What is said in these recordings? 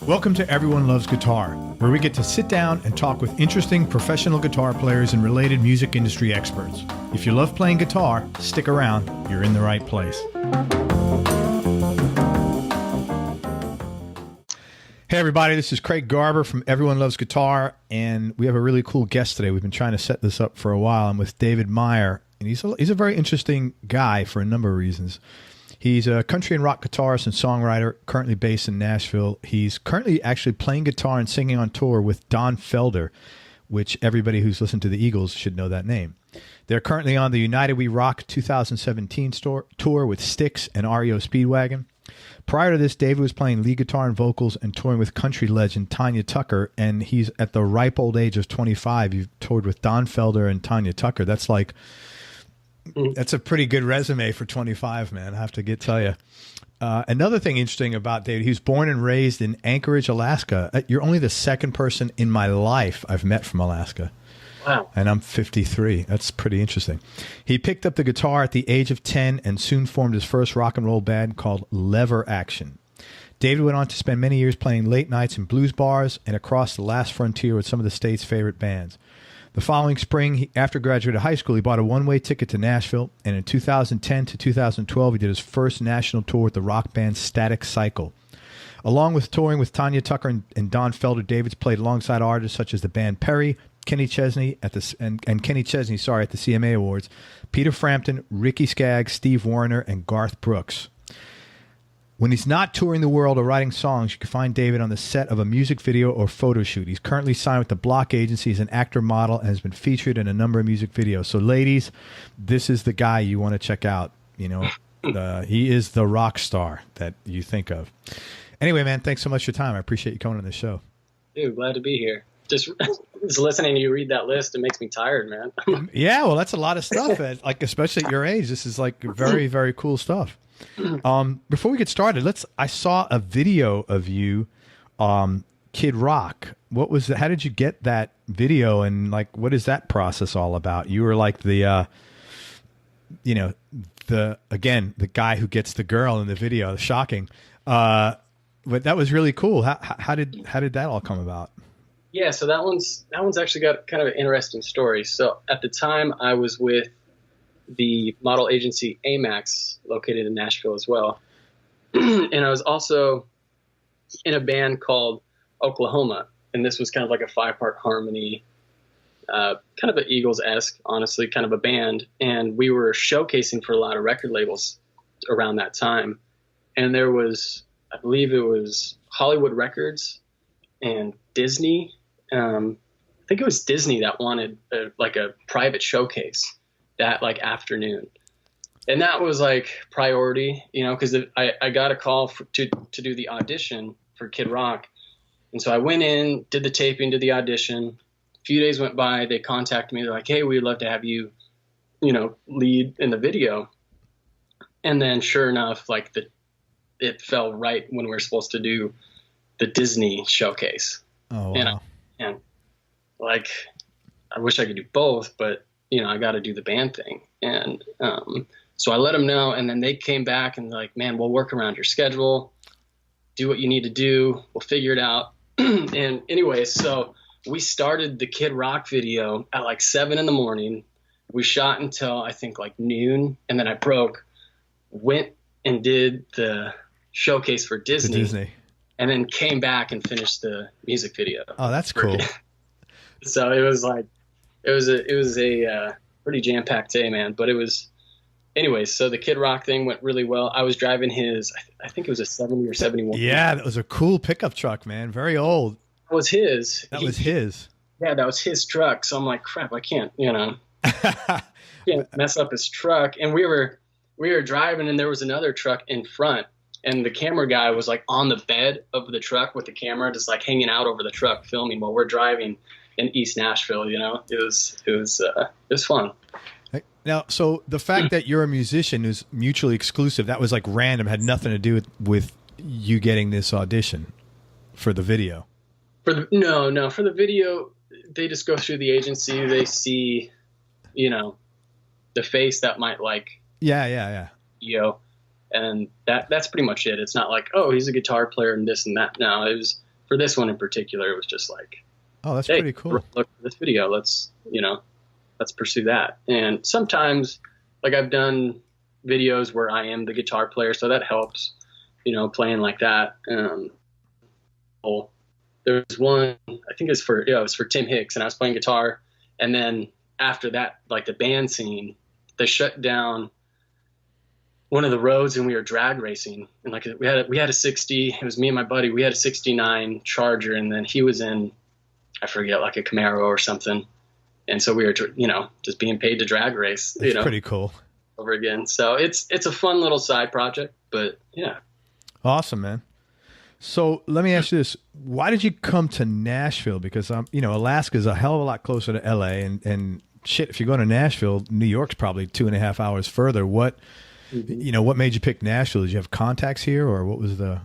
Welcome to Everyone Loves Guitar, where we get to sit down and talk with interesting professional guitar players and related music industry experts. If you love playing guitar, stick around. You're in the right place. Hey everybody, this is Craig Garber from Everyone Loves Guitar, and we have a really cool guest today. We've been trying to set this up for a while. I'm with David Myhre, and he's a very interesting guy for a number of reasons. He's a country and rock guitarist and songwriter, currently based in Nashville. He's currently actually playing guitar and singing on tour with Don Felder, which everybody who's listened to the Eagles should know that name. They're currently on the United We Rock 2017 tour with Styx and REO Speedwagon. Prior to this, David was playing lead guitar and vocals and touring with country legend Tanya Tucker, and he's at the ripe old age of 25. You've toured with Don Felder and Tanya Tucker. That's a pretty good resume for 25, man. I have to tell you. Another thing interesting about David, he was born and raised in Anchorage, Alaska. You're only the second person in my life I've met from Alaska. Wow. And I'm 53. That's pretty interesting. He picked up the guitar at the age of 10 and soon formed his first rock and roll band called Lever Action. David went on to spend many years playing late nights in blues bars and across the last frontier with some of the state's favorite bands. The following spring, after graduating high school, he bought a one-way ticket to Nashville, and in 2010 to 2012, he did his first national tour with the rock band Static Cycle. Along with touring with Tanya Tucker and Don Felder, David's played alongside artists such as the band Perry, Kenny Chesney at the CMA Awards, Peter Frampton, Ricky Skaggs, Steve Wariner, and Garth Brooks. When he's not touring the world or writing songs, you can find David on the set of a music video or photo shoot. He's currently signed with the Block Agency as an actor model and has been featured in a number of music videos. So, ladies, this is the guy you want to check out. You know, he is the rock star that you think of. Anyway, man, thanks so much for your time. I appreciate you coming on the show. Dude, glad to be here. Just listening to you read that list, it makes me tired, man. Yeah, well, that's a lot of stuff. Especially at your age, this is very, very cool stuff. Before we get started, I saw a video of you, Kid Rock. What was how did you get that video, and what is that process all about? You were the guy who gets the girl in the video. Shocking. But that was really cool. How did that all come about? Yeah, so that one's actually got kind of an interesting story. So at the time I was with the model agency Amax, located in Nashville as well. And I was also in a band called Oklahoma. And this was kind of like a 5-part harmony, kind of an Eagles-esque, honestly, kind of a band. And we were showcasing for a lot of record labels around that time. And there was, I believe it was Hollywood Records and Disney. I think it was Disney that wanted a private showcase that afternoon. And that was priority, because I got a call to do the audition for Kid Rock. And so I went in, did the taping, did the audition. A few days went by, they contacted me. They're like, hey, we'd love to have you, lead in the video. And then sure enough, it fell right when we were supposed to do the Disney showcase. Oh, wow. And I wish I could do both, but I got to do the band thing. And so I let them know, and then they came back and man, we'll work around your schedule, do what you need to do. We'll figure it out. And anyway, so we started the Kid Rock video at 7 a.m. We shot until I think noon. And then I went and did the showcase for Disney. And then came back and finished the music video. Oh, that's cool. So it was a pretty jam-packed day, man. But it was, anyways, so the Kid Rock thing went really well. I was driving his, I think it was a 70 or 71. Yeah, that was a cool pickup truck, man. Very old. That was his. Yeah, that was his truck. So I'm like, crap, I can't, can't mess up his truck. And we were driving, and there was another truck in front. And the camera guy was on the bed of the truck with the camera, just hanging out over the truck, filming while we're driving in East Nashville. It was fun. Now, so the fact that you're a musician is mutually exclusive. That was random, had nothing to do with you getting this audition for the video. For the video, they just go through the agency. They see, the face that might Yeah. And that's pretty much it. It's not oh, he's a guitar player and this and that. No, it was for this one in particular, it was just like, Oh, that's hey, pretty cool. look at this video. Let's pursue that. And sometimes, like, I've done videos where I am the guitar player, so that helps, playing like that. There was one, I think it was for Tim Hicks, and I was playing guitar. And then after that, like the band scene, they shut down one of the roads and we were drag racing. And like we had a 60, it was me and my buddy, we had a 69 Charger, and then he was in, I forget, like a Camaro or something. And so we were, just being paid to drag race, That's pretty cool. over again. So it's a fun little side project, but yeah. Awesome, man. So let me ask you this. Why did you come to Nashville? Because, Alaska's a hell of a lot closer to LA, and shit, if you're going to Nashville, New York's probably 2.5 hours further. What made you pick Nashville? Did you have contacts here, or what was the...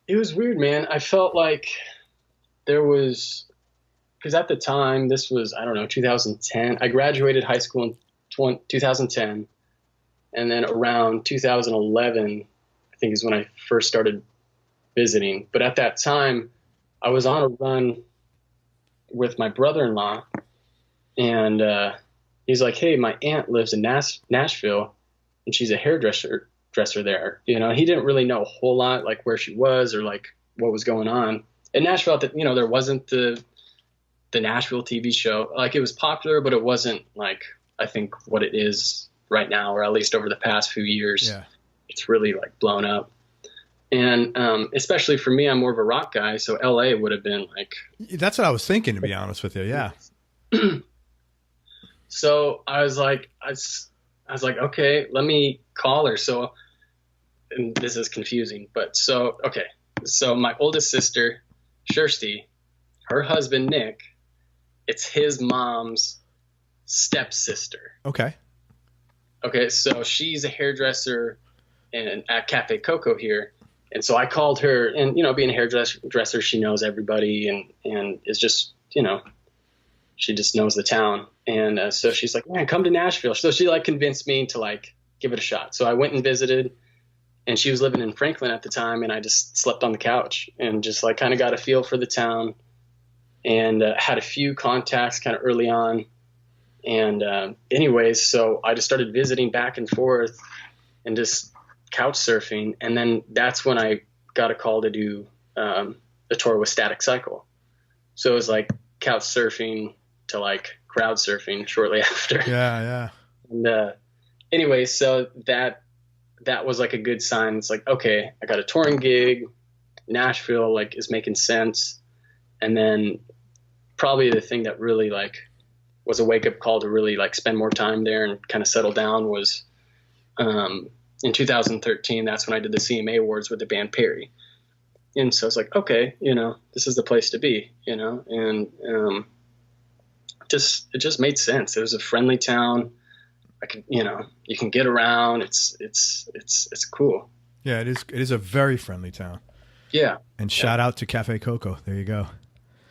It was weird, man. I felt like there was, because at the time, this was, 2010. I graduated high school in 2010. And then around 2011, I think is when I first started visiting. But at that time, I was on a run with my brother-in-law, and he's like, hey, my aunt lives in Nashville, and she's a hairdresser there. He didn't really know a whole lot, like where she was or like what was going on. In Nashville, there wasn't the Nashville TV show. Like, it was popular, but it wasn't like, I think, what it is right now, or at least over the past few years. Yeah. It's really like blown up. And especially for me, I'm more of a rock guy, so LA would have been like... That's what I was thinking, to be honest with you, yeah. So I was like, okay, let me call her. So, and this is confusing, but so my oldest sister, Kirsty, her husband, Nick, it's his mom's stepsister. Okay. So she's a hairdresser at Cafe Coco here. And so I called her, and, being a hairdresser, she knows everybody and is just, she just knows the town. And so she's like, man, come to Nashville. So she like convinced me to like give it a shot. So I went and visited, and she was living in Franklin at the time. And I just slept on the couch and just like kind of got a feel for the town, and had a few contacts kind of early on. And anyways, so I just started visiting back and forth and just couch surfing. And then that's when I got a call to do a tour with Static Cycle. So it was like couch surfing to like crowd surfing shortly after. Yeah. And anyway, so that was like a good sign. It's like, okay, I got a touring gig. Nashville like is making sense. And then probably the thing that really like was a wake up call to really like spend more time there and kind of settle down was in 2013. That's when I did the CMA Awards with the band Perry. And so it's like, okay, this is the place to be, and it just made sense. It was a friendly town. I could, you can get around. It's cool. Yeah, it is a very friendly town. Yeah. And shout out to Cafe Coco. There you go.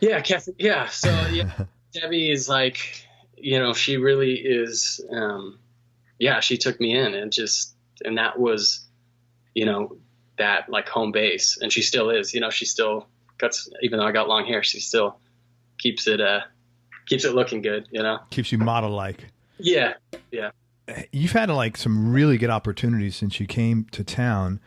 Yeah. Cafe. Yeah. So yeah, Debbie is like, she really is. She took me in and that was, that like home base, and she still is, she still even though I got long hair, she still keeps it looking good, Keeps you model like. Yeah. You've had like some really good opportunities since you came to town,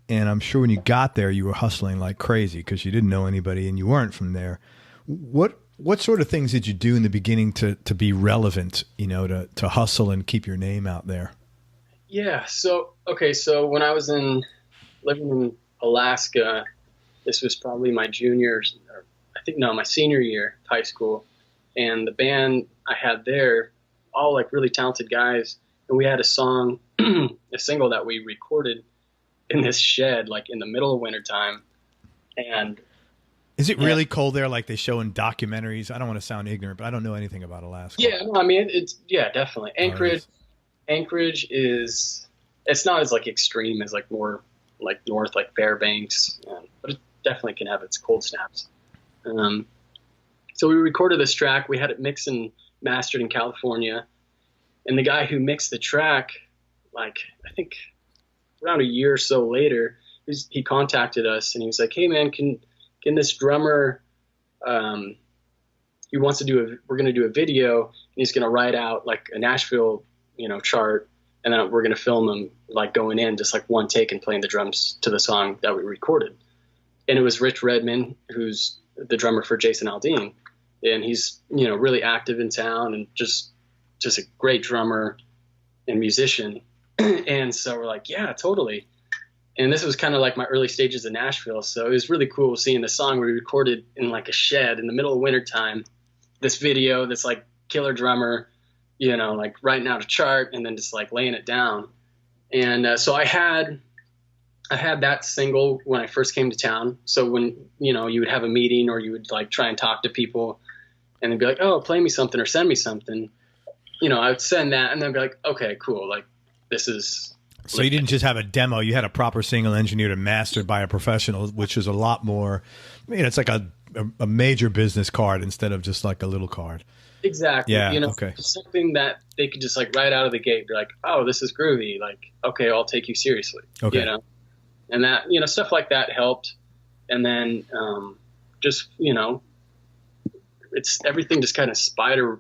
and I'm sure when you got there, you were hustling like crazy because you didn't know anybody and you weren't from there. What sort of things did you do in the beginning to be relevant, to hustle and keep your name out there? Yeah. So when I was living in Alaska, this was probably my my senior year of high school. And the band I had there, all like really talented guys. And we had a song, a single that we recorded in this shed, like in the middle of wintertime. And is it really cold there, like they show in documentaries? I don't want to sound ignorant, but I don't know anything about Alaska. Yeah, no, I mean, definitely. Anchorage is, it's not as like extreme as like more like north, like Fairbanks, but it definitely can have its cold snaps. So we recorded this track. We had it mixed and mastered in California, and the guy who mixed the track, like I think around a year or so later, he contacted us and he was like, "Hey man, can can this drummer, he wants to we're going to do a video, and he's going to write out like a Nashville, chart. And then we're going to film him like going in just like one take and playing the drums to the song that we recorded. And it was Rich Redman, who's the drummer for Jason Aldean. And he's, really active in town and just a great drummer and musician. And so we're like, yeah, totally. And this was kind of like my early stages of Nashville. So it was really cool seeing the song we recorded in like a shed in the middle of wintertime. This video, this like killer drummer, like writing out a chart and then just like laying it down. And so I had that single when I first came to town. So when, you would have a meeting or you would like try and talk to people and they'd be like, oh, play me something or send me something. I would send that and they'd be like, okay, cool. Like this is. So you didn't just have a demo, you had a proper single engineered and mastered by a professional, which is a lot more, it's like a major business card instead of just like a little card. Exactly. Yeah. Okay. Something that they could just like right out of the gate be like, oh, this is groovy. Like, okay, I'll take you seriously. Okay. And that, stuff like that helped. And then just, it's everything just kind of spider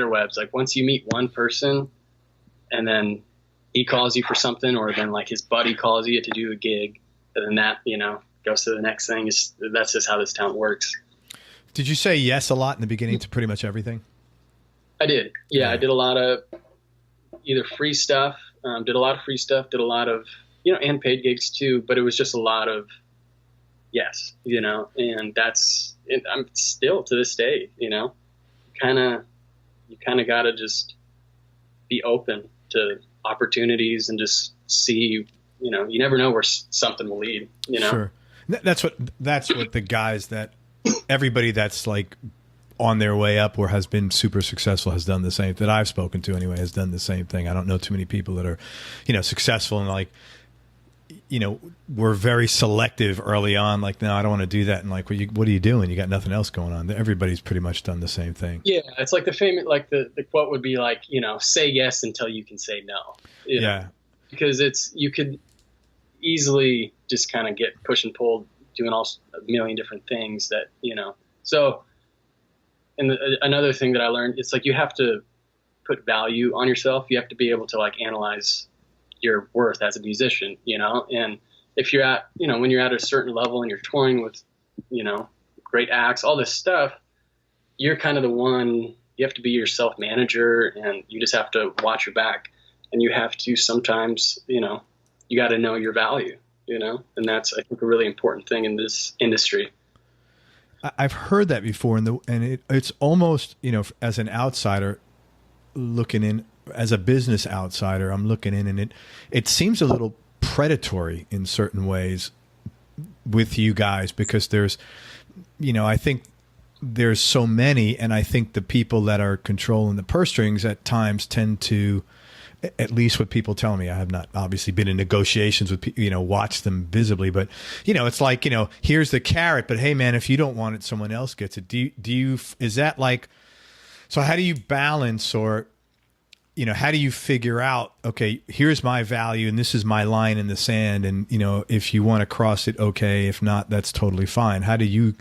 webs. Like once you meet one person and then he calls you for something, or then like his buddy calls you to do a gig, and then that, goes to the next thing. That's just how this town works. Did you say yes a lot in the beginning to pretty much everything? I did. Yeah. I did a lot of either free stuff, did a lot of, and paid gigs too, but it was just a lot of yes, and I'm still to this day, you kind of got to just be open to opportunities and just see, you never know where something will lead, Sure. That's what the guys that everybody that's like on their way up or has been super successful has done the same, that I've spoken to anyway, has done the same thing. I don't know too many people that are, successful and like, we're very selective early on. Like, no, I don't want to do that. And like, what are you doing? You got nothing else going on. Everybody's pretty much done the same thing. Yeah. It's like the famous, like the quote would be like, say yes until you can say no. Yeah. Because you could easily just kind of get push and pulled doing a million different things that, so, and another thing that I learned, it's like you have to put value on yourself. You have to be able to like analyze your worth as a musician, and if you're at, when you're at a certain level and you're touring with, great acts, all this stuff, you're kind of the one, you have to be your self manager and you just have to watch your back and you have to sometimes, you got to know your value, and that's, I think, a really important thing in this industry. I've heard that before, and it's almost, as an outsider looking in, as a business outsider, I'm looking in, and it seems a little predatory in certain ways with you guys because there's, I think there's so many, and I think the people that are controlling the purse strings at times tend to, at least what people tell me, I have not obviously been in negotiations with, watch them visibly, but, it's like, here's the carrot, but hey man, if you don't want it, someone else gets it. Is that like, so how do you balance, or, how do you figure out, okay, here's my value and this is my line in the sand. And, if you want to cross it, okay. If not, that's totally fine. How do you,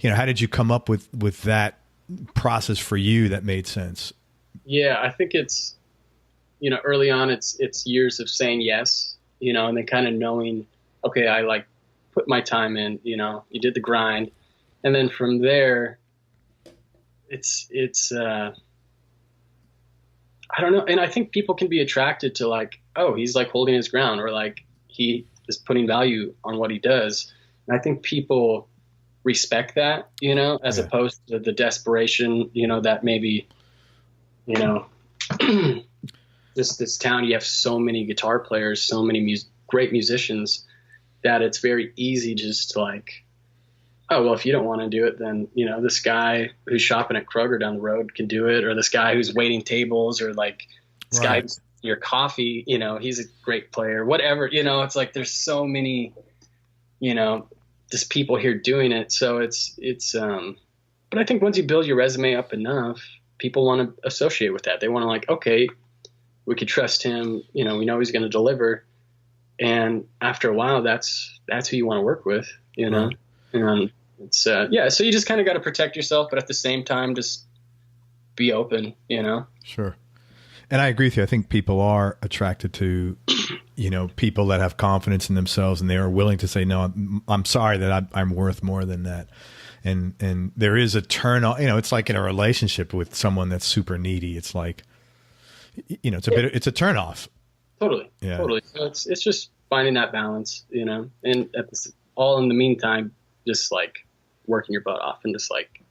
how did you come up with that process for you that made sense? Yeah, I think it's, early on, it's years of saying yes, and then kind of knowing, okay, I like put my time in, you did the grind. And then from there, it's I don't know. And I think people can be attracted to like, oh, he's like holding his ground, or like he is putting value on what he does. And I think people respect that, as opposed to the desperation, that maybe, this town, you have so many guitar players, so many great musicians that it's very easy just to like, oh, well, if you don't want to do it, then, this guy who's shopping at Kroger down the road can do it. Or this guy who's waiting tables, or like this guy who's your coffee, he's a great player, whatever, it's like, there's so many, just people here doing it. So it's but I think once you build your resume up enough, people want to associate with that. They want to like, okay, we could trust him. We know he's going to deliver. And after a while, that's who you want to work with, Right. And it's yeah. So you just kind of got to protect yourself, but at the same time, just be open, Sure. And I agree with you. I think people are attracted to, people that have confidence in themselves and they are willing to say, no, I'm sorry that I'm worth more than that. And there is a turn on, it's like in a relationship with someone that's super needy. It's like, it's a turn off. Totally. Yeah. Totally. So it's just finding that balance, and all in the meantime, just like working your butt off and just like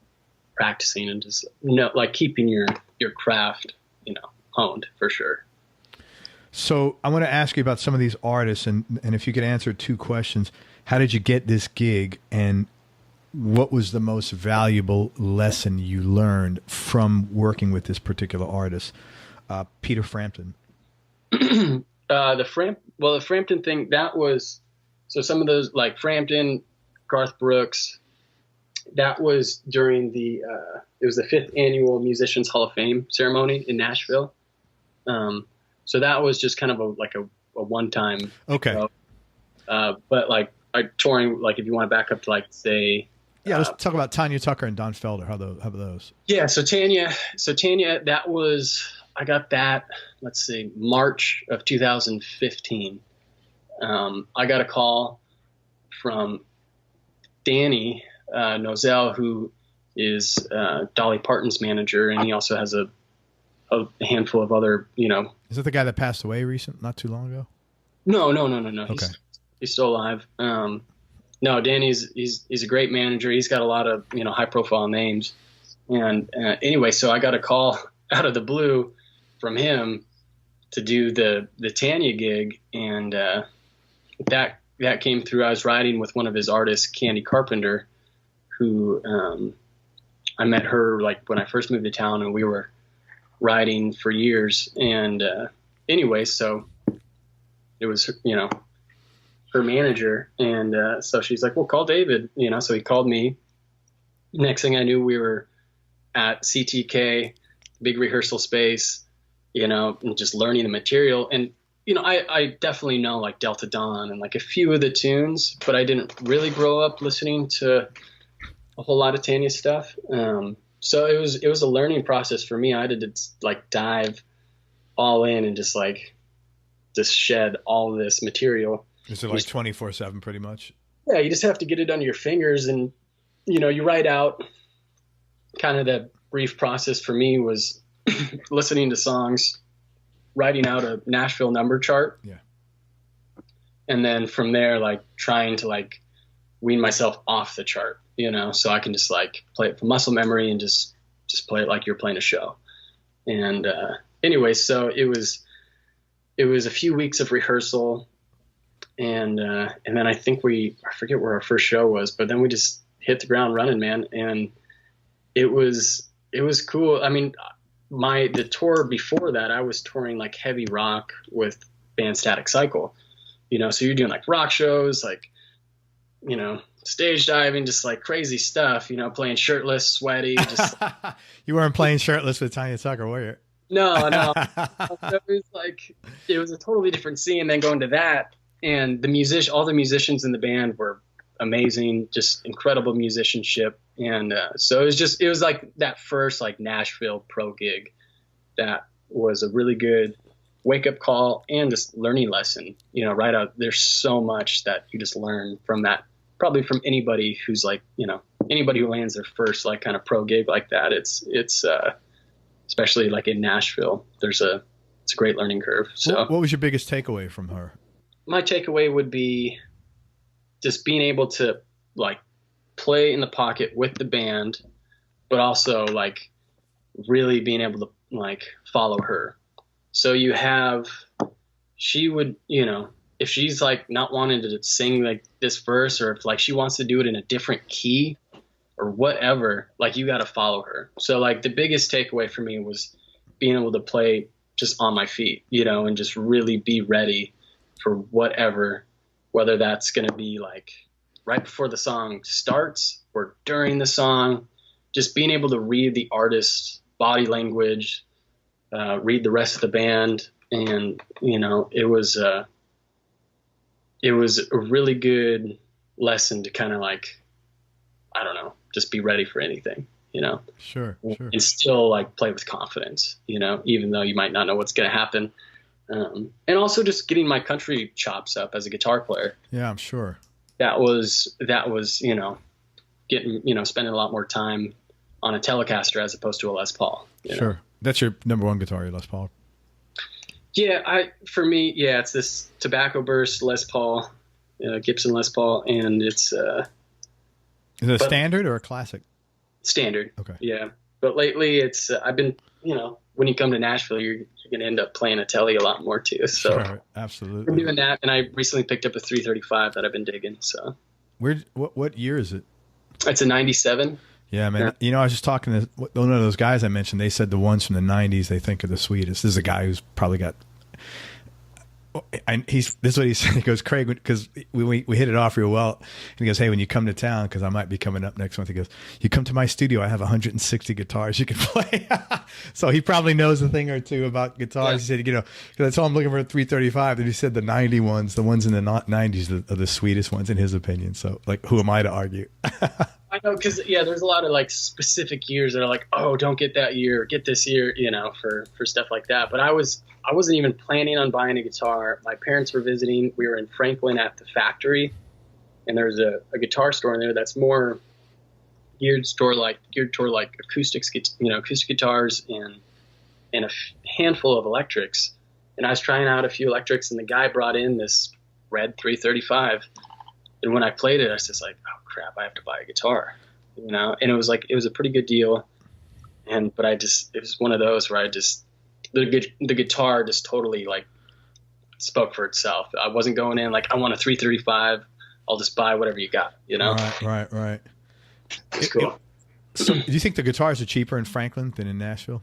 practicing and just, like keeping your craft, honed for sure. So I want to ask you about some of these artists and if you could answer 2 questions. How did you get this gig and what was the most valuable lesson you learned from working with this particular artist? Peter Frampton. The Frampton thing, that was, so some of those like Frampton, Garth Brooks, that was during it was the 5th annual Musicians Hall of Fame ceremony in Nashville. So that was just kind of a one-time. Okay. Show. But like touring, like if you want to back up to like say. Yeah, let's talk about Tanya Tucker and Don Felder. How about those? Yeah. So Tanya, that was, I got that, let's see, March of 2015. I got a call from Danny Nozell, who is Dolly Parton's manager, and he also has a handful of other, Is that the guy that passed away not too long ago? No. Okay. He's still alive. No, Danny's he's a great manager. He's got a lot of high profile names. And anyway, so I got a call out of the blue from him to do the Tanya gig, and that came through. I was riding with one of his artists, Candy Carpenter, who I met her like when I first moved to town, and we were riding for years. And anyway, so it was her manager, and so she's like, well, call David, so he called me. Next thing I knew, we were at CTK, big rehearsal space, and just learning the material. And I definitely know like Delta Dawn and like a few of the tunes, but I didn't really grow up listening to a whole lot of Tanya stuff. So it was a learning process for me. I had to like dive all in and just shed all this material. Is it like 24/7 pretty much? Yeah, you just have to get it under your fingers, and you write out. Kind of the brief process for me was listening to songs, writing out a Nashville number chart. Yeah. And then from there, like trying to like wean myself off the chart, so I can just like play it from muscle memory and just play it like you're playing a show. And anyway, so it was a few weeks of rehearsal, and then I forget where our first show was, but then we just hit the ground running, man. And it was cool. I mean, the tour before that, I was touring like heavy rock with band Static Cycle, so you're doing like rock shows, like, stage diving, just like crazy stuff, playing shirtless, sweaty. Just You weren't playing shirtless with Tanya Tucker, were you? No. It was a totally different scene than going to that. And all the musicians in the band were amazing, just incredible musicianship. And so it was like that first like Nashville pro gig that was a really good wake up call and just learning lesson, right out. There's so much that you just learn from that, probably from anybody who's like, anybody who lands their first like kind of pro gig like that. It's especially like in Nashville, it's a great learning curve. So what was your biggest takeaway from her? My takeaway would be just being able to like play in the pocket with the band, but also like really being able to like follow her. So she would, if she's like not wanting to sing like this verse, or if like she wants to do it in a different key or whatever, like you got to follow her. So like the biggest takeaway for me was being able to play just on my feet, and just really be ready for whatever, whether that's going to be like right before the song starts or during the song, just being able to read the artist's body language, read the rest of the band. And, it was a really good lesson to kind of like I don't know, just be ready for anything, you know? Sure. And still like play with confidence, you know, even though you might not know what's going to happen. And also just getting my country chops up as a guitar player. Yeah, I'm sure. That was, you know, spending a lot more time on a Telecaster as opposed to a Les Paul. Sure. That's your number one guitar, your Les Paul. Yeah, for me, it's this Tobacco Burst Les Paul, Gibson Les Paul, and it's is it a standard or a classic? Standard. Okay. Yeah, but lately it's I've been, you know, when you come to Nashville, you're going to end up playing a Tele a lot more too. So sure, absolutely. I'm doing that, and I recently picked up a 335 that I've been digging. So what year is it? It's a 97. Yeah, man. Yeah. You know, I was just talking to one of those guys I mentioned. They said the ones from the 90s they think are the sweetest. This is a guy who's probably got. And this is what he said. He goes, Craig, because we hit it off real well. And he goes, hey, when you come to town, because I might be coming up next month, he goes, you come to my studio, I have 160 guitars you can play. So he probably knows a thing or two about guitars. Yeah. He said, you know, because I told him looking for a 335, and he said the 90 ones, the ones in the 90s are the sweetest ones in his opinion. So, like, who am I to argue? I know, because, there's a lot of, like, specific years that are like, oh, don't get that year, get this year, you know, for stuff like that. But I wasn't even planning on buying a guitar. My parents were visiting. We were in Franklin at the factory, and there's a guitar store in there that's more geared toward like acoustic guitars and a handful of electrics. And I was trying out a few electrics, and the guy brought in this red 335. And when I played it, I was just like, oh crap, I have to buy a guitar, you know? And it was a pretty good deal. But it was one of those where the guitar just totally like spoke for itself. I wasn't going in like, I want a 335. I'll just buy whatever you got, you know? Right. It's cool. So do you think the guitars are cheaper in Franklin than in Nashville?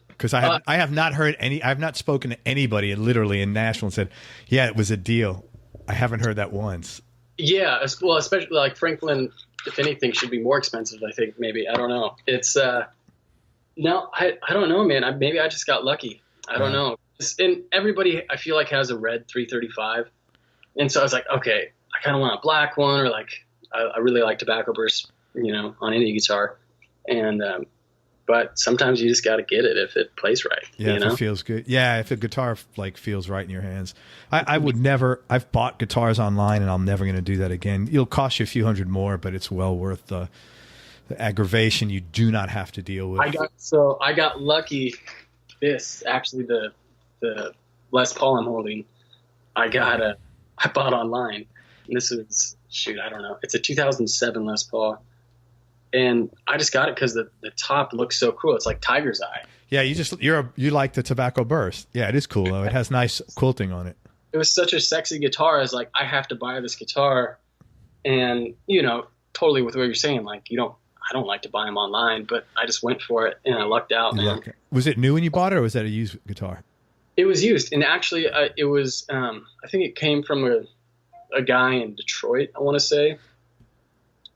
Because I have not heard I've not spoken to anybody literally in Nashville and said, yeah, it was a deal. I haven't heard that once. Yeah. Well, especially like Franklin, if anything, should be more expensive. I think maybe, I don't know. It's, no, I don't know, man. Maybe I just got lucky. I don't know. And everybody, I feel like, has a red 335. And so I was like, okay, I kind of want a black one, or like, I really like Tobacco Burst, you know, on any guitar. And, but sometimes you just got to get it if it plays right. Yeah, you if it feels good. Yeah, if the guitar like feels right in your hands. I would never. I've bought guitars online, and I'm never going to do that again. It'll cost you a few hundred more, but it's well worth the aggravation you do not have to deal with. I got lucky. This actually the Les Paul I'm holding. I bought online, and this is I don't know. It's a 2007 Les Paul. And I just got it because the top looks so cool. It's like tiger's eye. Yeah, you like the Tobacco Burst. Yeah, it is cool though. It has nice quilting on it. It was such a sexy guitar. I was like, I have to buy this guitar. And, you know, totally with what you're saying, like I don't like to buy them online, but I just went for it and I lucked out, man. Was it new when you bought it, or was that a used guitar? It was used. And actually it was, I think it came from a guy in Detroit, I want to say.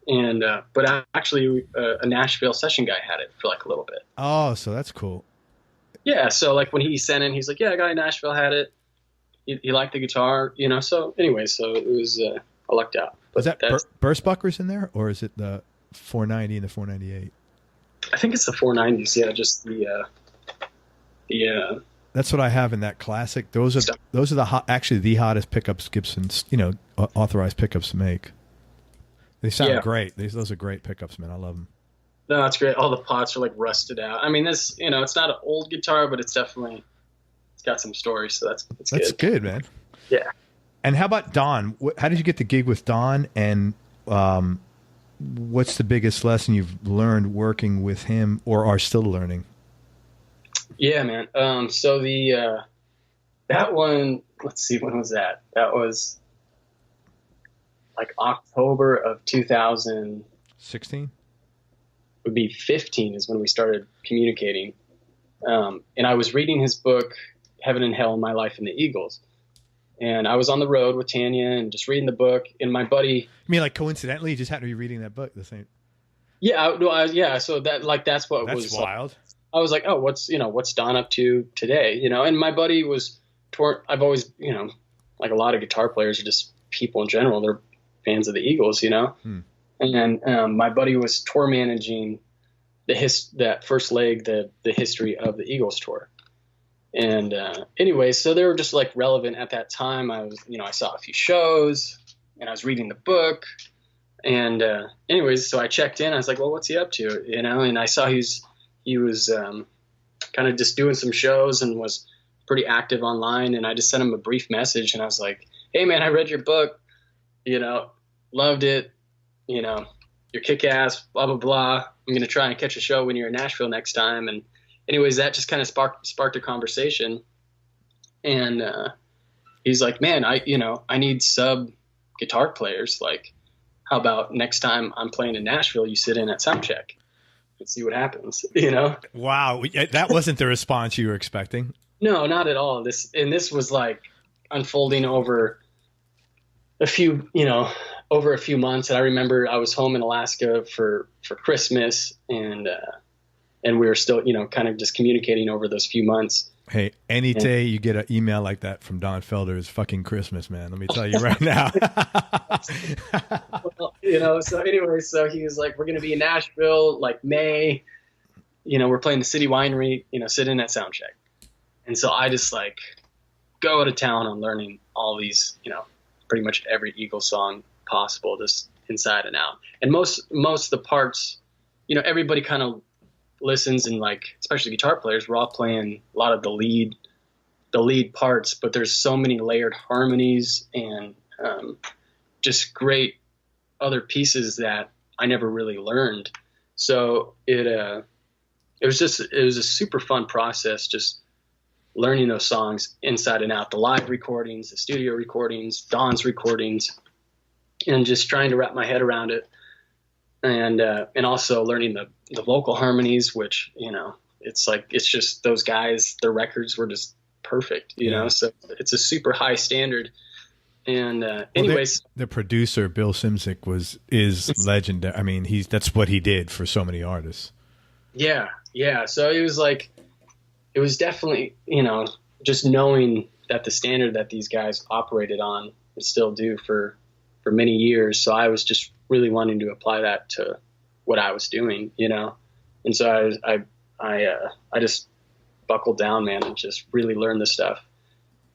And but actually a Nashville session guy had it for like a little bit. Oh, so that's cool. Yeah, so like when he sent in, he's like, yeah, a guy in Nashville had it. He liked the guitar, you know. So anyway, so it was I lucked out. But is that burst buckers in there, or is it the 490 and the 498? I think it's the 490s. Yeah, just the That's what I have in that classic. Those are the hottest pickups Gibson's, you know, authorized pickups to make. They sound great. Those are great pickups, man. I love them. No, that's great. All the pots are like rusted out. I mean, this, you know, it's not an old guitar, but it's got some stories. So that's good. That's good, man. Yeah. And how about Don? How did you get the gig with Don? And what's the biggest lesson you've learned working with him, or are still learning? Yeah, man. So that one, let's see, when was that? That was like October of 2016. Would be 15 is when we started communicating. And I was reading his book, Heaven and Hell, My Life in the Eagles. And I was on the road with Tanya and just reading the book. And my buddy... You mean like coincidentally, you just happened to be reading that book the same... Yeah. So that's what that's was... That's wild. I was like, oh, what's Don up to today? You know, and my buddy was... I've always, you know, like a lot of guitar players are just people in general. They're fans of the Eagles, you know? And my buddy was tour managing that first leg, the history of the Eagles tour. And anyway, so they were just like relevant at that time. I saw a few shows and I was reading the book. And anyways, so I checked in. I was like, well, what's he up to? And I saw he was kind of just doing some shows and was pretty active online. And I just sent him a brief message and I was like, hey man, I read your book, loved it. You're kick-ass, blah, blah, blah. I'm going to try and catch a show when you're in Nashville next time. And anyways, that just kind of sparked a conversation. And he's like, man, I need sub guitar players. Like, how about next time I'm playing in Nashville, you sit in at sound check and see what happens, Wow. That wasn't the response you were expecting. No, not at all. This was like unfolding over a few months. And I remember I was home in Alaska for Christmas and we were still, kind of just communicating over those few months. Hey, any day you get an email like that from Don Felder is fucking Christmas, man. Let me tell you right now. Well, so anyway, so he was like, we're going to be in Nashville, like May, we're playing the City Winery, sit in at sound check. And so I just like go to town on learning all these, pretty much every Eagles song possible, just inside and out. And most of the parts, everybody kind of listens, and like, especially guitar players, we're all playing a lot of the lead parts, but there's so many layered harmonies and just great other pieces that I never really learned. So it was a super fun process, just learning those songs inside and out, the live recordings, the studio recordings, Don's recordings, and just trying to wrap my head around it. And also learning the vocal harmonies, which, it's just those guys, their records were just perfect, so it's a super high standard. And anyways, the producer, Bill Simzik, is legendary. I mean, that's what he did for so many artists. Yeah. So it was definitely, just knowing that the standard that these guys operated on and still do for many years. So I was just really wanting to apply that to what I was doing, and so I just buckled down, man, and just really learned the stuff.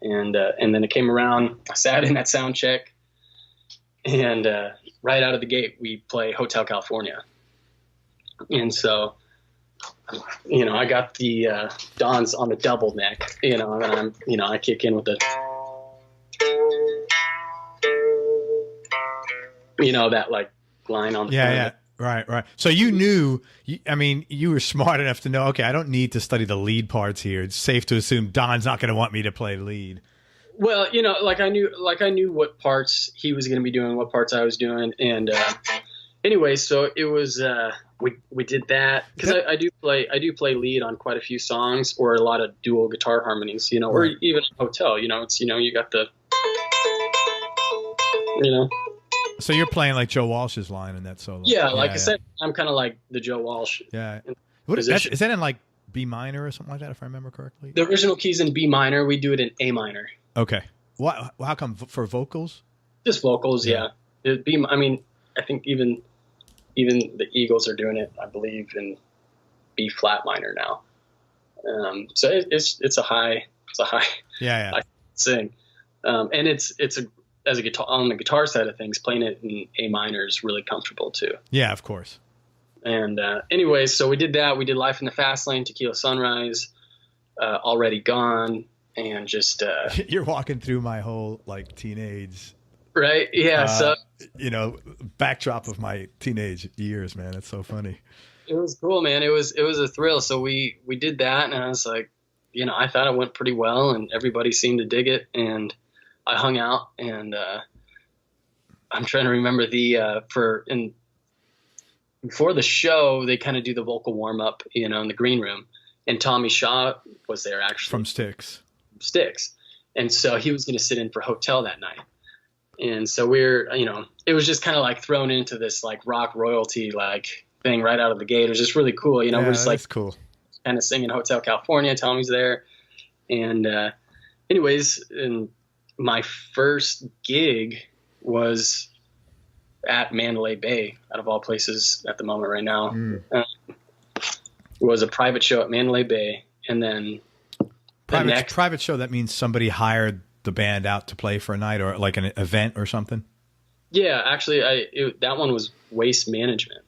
And then it came around, I sat in that sound check, and right out of the gate, we play Hotel California. And so, I got the Don's on the double neck, and I kick in with the, that like line on the front. Yeah. Right. So you knew, you were smart enough to know, okay, I don't need to study the lead parts here. It's safe to assume Don's not going to want me to play lead. Well, I knew what parts he was going to be doing, what parts I was doing. And anyway, so it was, we did that because I do play lead on quite a few songs, or a lot of dual guitar harmonies, or even Hotel, it's, you got the, So you're playing like Joe Walsh's line in that solo. Yeah, I said, I'm kind of like the Joe Walsh. Yeah. Is that in like B minor or something like that, if I remember correctly? The original key's in B minor. We do it in A minor. Okay. How come? For vocals? Just vocals, yeah. I think even the Eagles are doing it, I believe, in B flat minor now. So it's a high Yeah. sing. And it's as a guitar, on the guitar side of things, playing it in A minor is really comfortable too. Yeah, of course. And anyways, so we did that. We did Life in the Fast Lane, Tequila Sunrise, Already Gone, and just you're walking through my whole like teenage, right? Yeah. So backdrop of my teenage years, man. It's so funny. It was cool, man. It was a thrill. So we did that, and I was like, I thought it went pretty well, and everybody seemed to dig it, and I hung out, and I'm trying to remember before the show, they kind of do the vocal warm up, in the green room, and Tommy Shaw was there actually from Styx, and so he was going to sit in for Hotel that night, and so it was just kind of like thrown into this like rock royalty like thing right out of the gate. It was just really cool, Yeah, we're just like cool, kind of singing Hotel California. Tommy's there, and anyways, and my first gig was at Mandalay Bay, out of all places at the moment right now. It was a private show at Mandalay Bay, and then private show. That means somebody hired the band out to play for a night, or like an event or something. Yeah, actually, that one was Waste Management.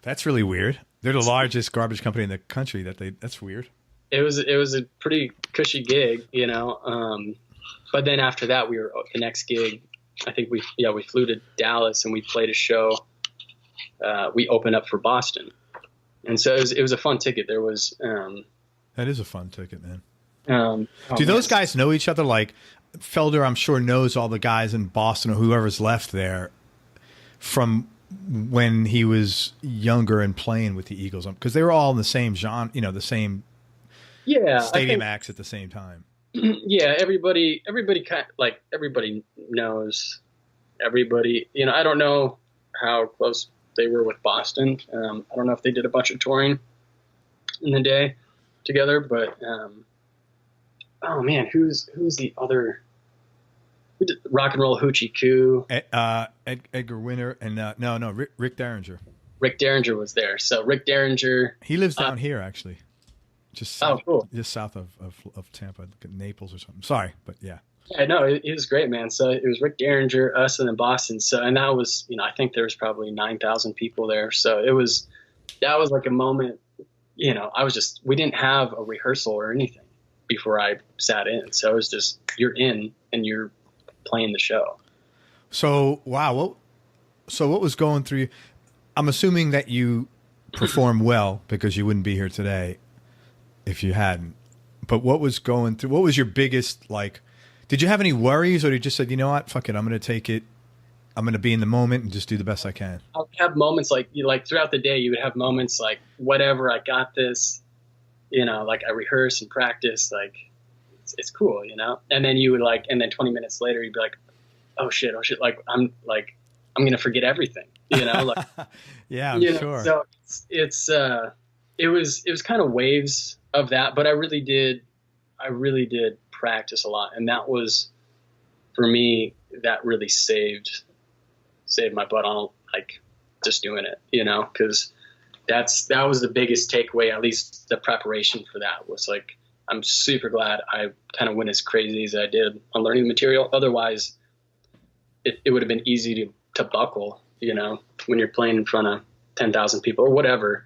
That's really weird. They're the largest garbage company in the country. That's weird. It was a pretty cushy gig, you know. But then after that, the next gig. I think we flew to Dallas and we played a show. We opened up for Boston, and so it was a fun ticket. There was that is a fun ticket, man. Do those guys know each other? Like Felder, I'm sure knows all the guys in Boston or whoever's left there from when he was younger and playing with the Eagles, because they were all in the same genre, you know, the same stadium acts at the same time. Yeah, everybody everybody knows everybody. You know, I don't know how close they were with Boston. I don't know if they did a bunch of touring in the day together, but oh man, who's the other? Who did Rock and Roll Hoochie Coo? Edgar Winter and Rick Derringer. Rick Derringer was there. So Rick Derringer, he lives down here actually, just south, just south of Tampa, like Naples or something. Sorry, but yeah. Yeah, no, it was great, man. So it was Rick Derringer, us, and then Boston. So, and that was, you know, I think there was probably 9,000 people there. So that was like a moment, you know, we didn't have a rehearsal or anything before I sat in. So it was just, you're in and you're playing the show. So, wow. What was going through you? I'm assuming that you performed well, because you wouldn't be here today if you hadn't. But what was going through, what was your biggest, like, did you have any worries, or did you just said, you know what, fuck it, I'm going to take it. I'm going to be in the moment and just do the best I can? I would have moments like throughout the day, you would have moments like, whatever, I got this, you know, like I rehearse and practice, like it's cool, you know? And then you would and then 20 minutes later, you'd be like, oh shit. Like, I'm going to forget everything, you know? Like, yeah, I'm sure. So it was kind of waves of that, but I really did practice a lot. And that was, for me, that really saved my butt on, like, just doing it, you know? Cause that was the biggest takeaway, at least the preparation for that was like, I'm super glad I kind of went as crazy as I did on learning the material. Otherwise it would have been easy to buckle, you know, when you're playing in front of 10,000 people or whatever,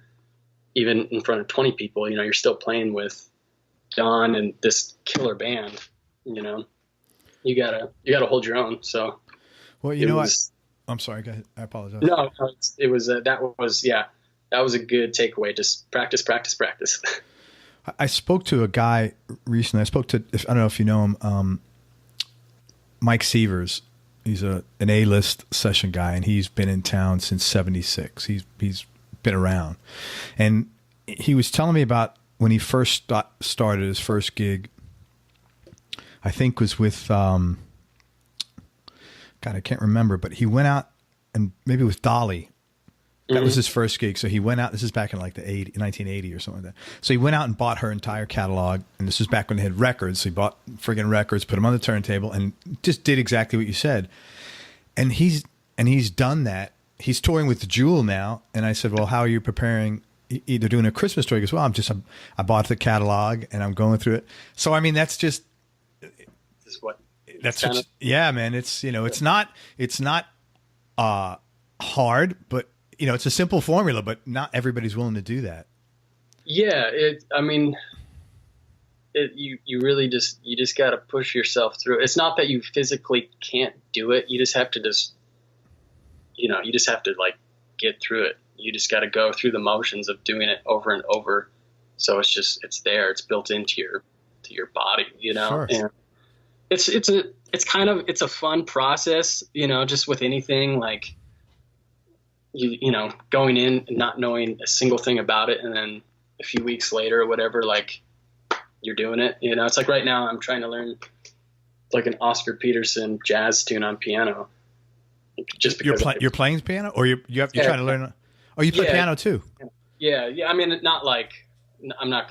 even in front of 20 people, you know, you're still playing with Don and this killer band, you know, you gotta hold your own. So, well, you know what? I'm sorry. Go ahead. I apologize. No, it was, that was a good takeaway. Just practice. I spoke to a guy recently. I don't know if you know him, Mike Sievers. He's an A-list session guy, and he's been in town since '76. He's been around, and he was telling me about when he first started his first gig. I think was with God, I can't remember, but he went out and maybe with Dolly. That was his first gig. So he went out. This is back in like 1980 or something like that. So he went out and bought her entire catalog. And this was back when they had records. So he bought friggin' records, put them on the turntable, and just did exactly what you said. And he's done that. He's touring with Jewel now. And I said, well, how are you preparing? Either doing a Christmas tour? He goes, well, I bought the catalog and I'm going through it. So, I mean, that's just, yeah, man. It's, you know, it's not hard, but, you know, it's a simple formula, but not everybody's willing to do that. Yeah. You really just got to push yourself through. It's not that you physically can't do it. You just have to like get through it. You just got to go through the motions of doing it over and over. So it's there. It's built into your body, you know, sure. And it's a fun process, you know, just with anything, like, you know, going in and not knowing a single thing about it. And then a few weeks later or whatever, like, you're doing it, you know. It's like right now I'm trying to learn like an Oscar Peterson jazz tune on piano. Just because you're playing piano, or you're trying to learn. Oh, you play piano too? Yeah. I mean, not like, I'm not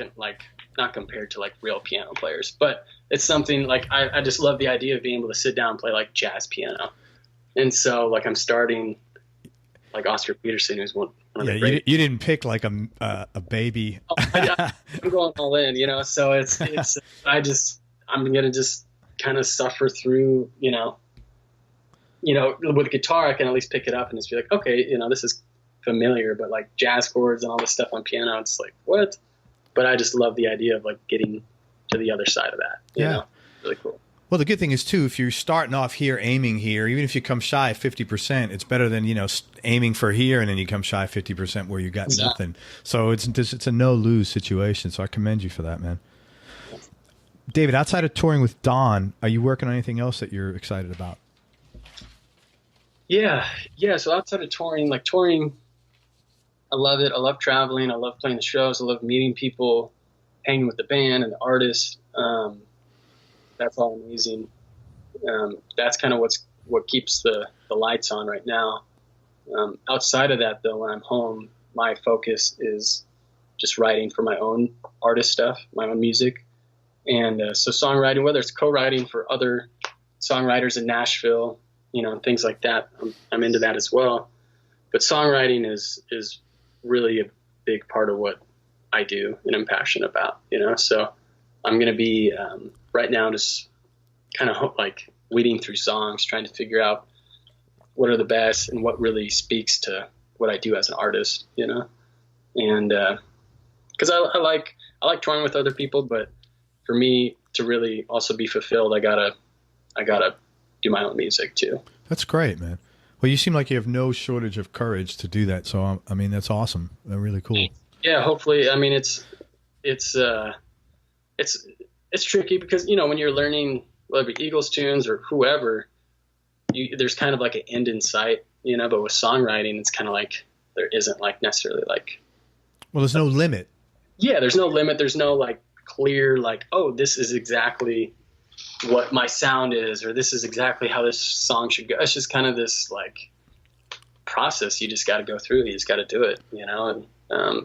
compared to like real piano players, but it's something like I just love the idea of being able to sit down and play like jazz piano. And so like I'm starting like Oscar Peterson, who's one of the great. You didn't pick like a baby. I'm going all in, you know. So it's I'm gonna just kind of suffer through, with guitar I can at least pick it up and just be like, okay, this is familiar, but like jazz chords and all this stuff on piano, it's like what? But I just love the idea of like getting to the other side of that. You know? Really cool. Well, the good thing is too, if you're starting off here, aiming here, even if you come shy of 50%, it's better than aiming for here and then you come shy of 50% where you got nothing. So it's a no lose situation. So I commend you for that, man. David, outside of touring with Don, are you working on anything else that you're excited about? Yeah. So outside of touring, I love it. I love traveling. I love playing the shows. I love meeting people, hanging with the band and the artists. That's all amazing. That's kind of what keeps the lights on right now. Outside of that, though, when I'm home, my focus is just writing for my own artist stuff, my own music. And so songwriting, whether it's co-writing for other songwriters in Nashville, things like that, I'm into that as well. But songwriting is really a big part of what I do and I'm passionate about, So I'm going to be right now just kind of like weeding through songs, trying to figure out what are the best and what really speaks to what I do as an artist, And because I like touring with other people, but for me to really also be fulfilled, I gotta do my own music too. That's great, man. Well, you seem like you have no shortage of courage to do that. So, I mean, that's awesome. They're really cool. Yeah, hopefully. I mean, it's tricky because, when you're learning whether Eagles tunes or whoever, there's kind of like an end in sight, but with songwriting, it's kind of like there isn't like necessarily like. Well, there's no limit. Yeah, there's no limit. There's no like clear, like, oh, this is exactly what my sound is, or this is exactly how this song should go. It's just kind of this like process you just got to go through. You just got to do it, And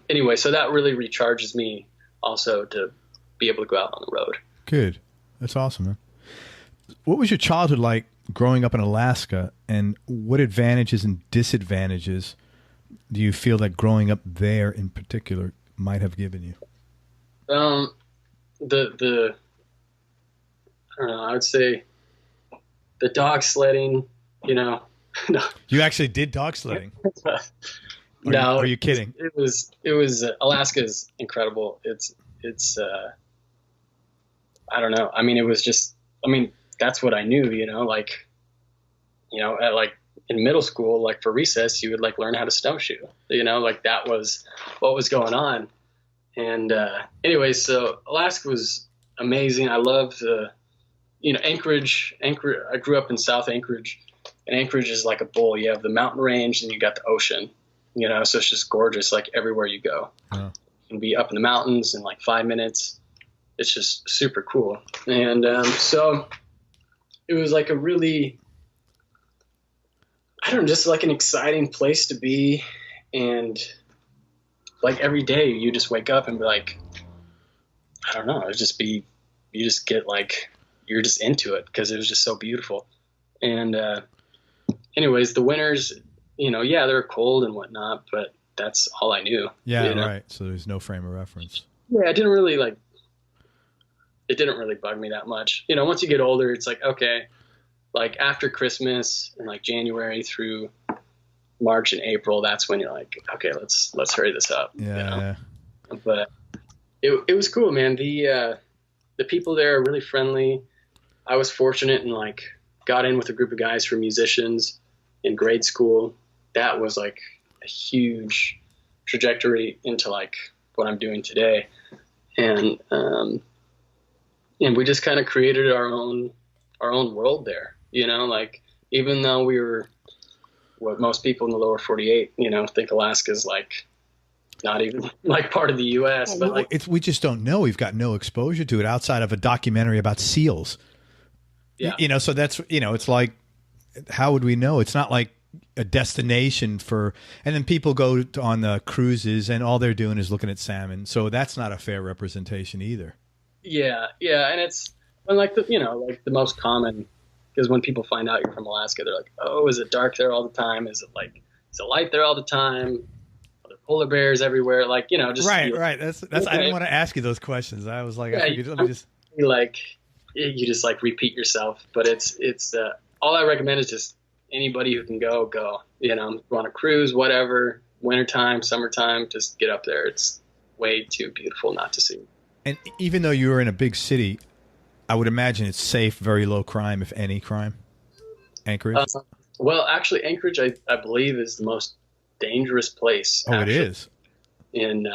anyway, so that really recharges me also to be able to go out on the road. Good. That's awesome, man. What was your childhood like growing up in Alaska, and what advantages and disadvantages do you feel that growing up there in particular might have given you? I don't know, I would say the dog sledding, No. You actually did dog sledding? No. Are you kidding? It was Alaska's incredible. It's I don't know. I mean, it was just, that's what I knew, at like in middle school, like for recess, you would like learn how to snowshoe, like that was what was going on. And, anyway, so Alaska was amazing. I loved Anchorage. I grew up in South Anchorage, and Anchorage is like a bowl. You have the mountain range and you got the ocean, so it's just gorgeous. Like everywhere you go, You can be up in the mountains in like 5 minutes. It's just super cool. And, so it was like a really, just like an exciting place to be. And like every day you just wake up and be like, you just get like, you're just into it because it was just so beautiful. And anyways, the winters, they're cold and whatnot, but that's all I knew. Yeah, right. So there's no frame of reference. Yeah, it didn't really bug me that much. Once you get older, it's like, okay, like after Christmas and like January through March and April, that's when you're like, okay, let's hurry this up. Yeah. But it was cool, man. The people there are really friendly. I was fortunate and like got in with a group of guys who were musicians in grade school. That was like a huge trajectory into like what I'm doing today. And we just kind of created our own world there, like even though we were what most people in the lower 48, think Alaska's like not even like part of the U.S. Well, but like we just don't know. We've got no exposure to it outside of a documentary about seals. Yeah. So that's, it's like, how would we know? It's not like a destination and then people go on the cruises and all they're doing is looking at salmon. So that's not a fair representation either. Yeah. And it's like the most common Because when people find out you're from Alaska, they're like, oh, is it dark there all the time? Is it light there all the time? Are there polar bears everywhere? Like, just right. That's I didn't want to ask you those questions. I was like, yeah, I figured, let me just you just like repeat yourself. But it's all I recommend is just anybody who can go. You want to cruise, whatever, wintertime, summertime, just get up there. It's way too beautiful not to see. And even though you were in a big city, I would imagine it's safe, very low crime, if any crime. Anchorage? Well, actually, Anchorage, I believe, is the most dangerous place. Oh, it is? In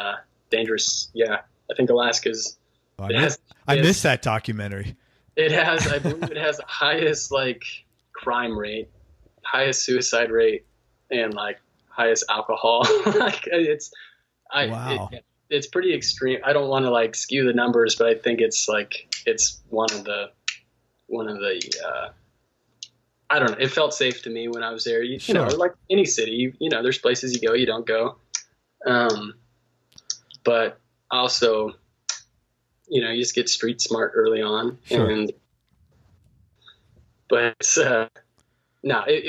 dangerous, yeah. I think Alaska's... I missed that documentary. I believe it has the highest, crime rate, highest suicide rate, and, highest alcohol. Wow. It's pretty extreme. I don't want to skew the numbers, but I think it's it's one of the I don't know. It felt safe to me when I was there. You know, like any city, there's places you go, you don't go. But also, you just get street smart early on. Sure. It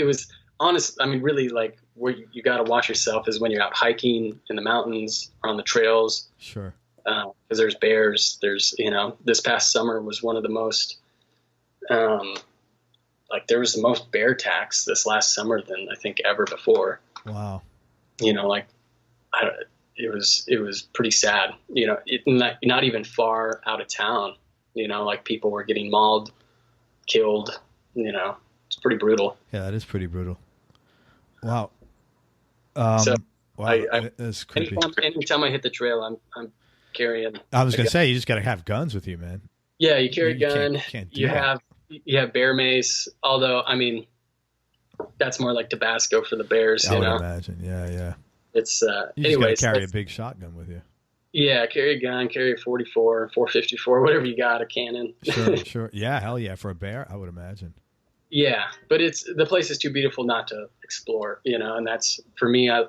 was honest. I mean, really, where you got to watch yourself is when you're out hiking in the mountains or on the trails. Sure. Because there's bears. There's, this past summer was one of the most, there was the most bear attacks this last summer than I think ever before. Wow. It was pretty sad. Not even far out of town. People were getting mauled, killed. It's pretty brutal. Yeah, that is pretty brutal. Wow. Wow, that's creepy. Anytime I hit the trail, I'm carrying. I was going to say, you just got to have guns with you, man. Yeah, you carry a gun. You have bear mace. Although, I mean, that's more like Tabasco for the bears. I would imagine. Yeah. It's you anyways. Just carry a big shotgun with you. Yeah, carry a gun, carry a 44, 454, whatever you got, a cannon. Sure. Yeah, hell yeah, for a bear, I would imagine. Yeah, but the place is too beautiful not to explore, and that's, for me, I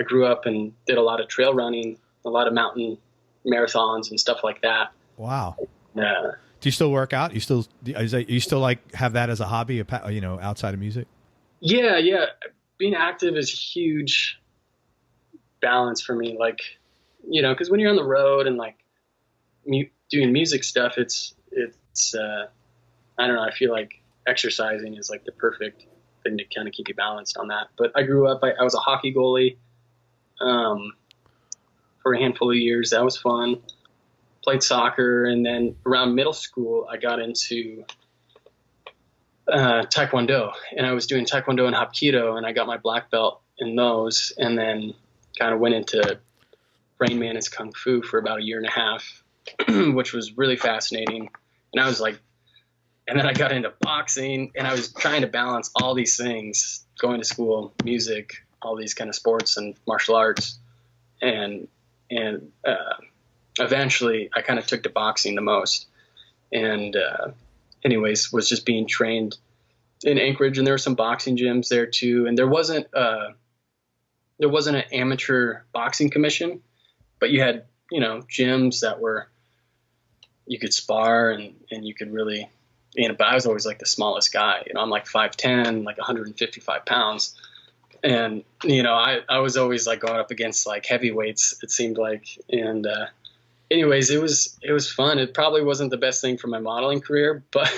grew up and did a lot of trail running, a lot of mountain marathons and stuff like that. Wow. Yeah. Do you still work out? You still have that as a hobby, outside of music? Yeah. Being active is a huge balance for me. Because when you're on the road and doing music stuff, it's I don't know. I feel like exercising is the perfect thing to kind of keep you balanced on that. But I grew up, I was a hockey goalie for a handful of years. That was fun. Played soccer. And then around middle school, I got into Taekwondo, and I was doing Taekwondo and Hapkido, and I got my black belt in those, and then kind of went into Rain Man is Kung Fu for about a year and a half, which was really fascinating. And I was and then I got into boxing, and I was trying to balance all these things, going to school, music, all these kind of sports and martial arts. And eventually I kind of took to boxing the most. And anyways, was just being trained in Anchorage, and there were some boxing gyms there too. And there wasn't an amateur boxing commission, but you had, gyms that you could spar and you could really, but I was always the smallest guy. I'm 5'10", 155 pounds. And, I was always going up against heavyweights, it seemed like. And, anyways, it was fun. It probably wasn't the best thing for my modeling career, but,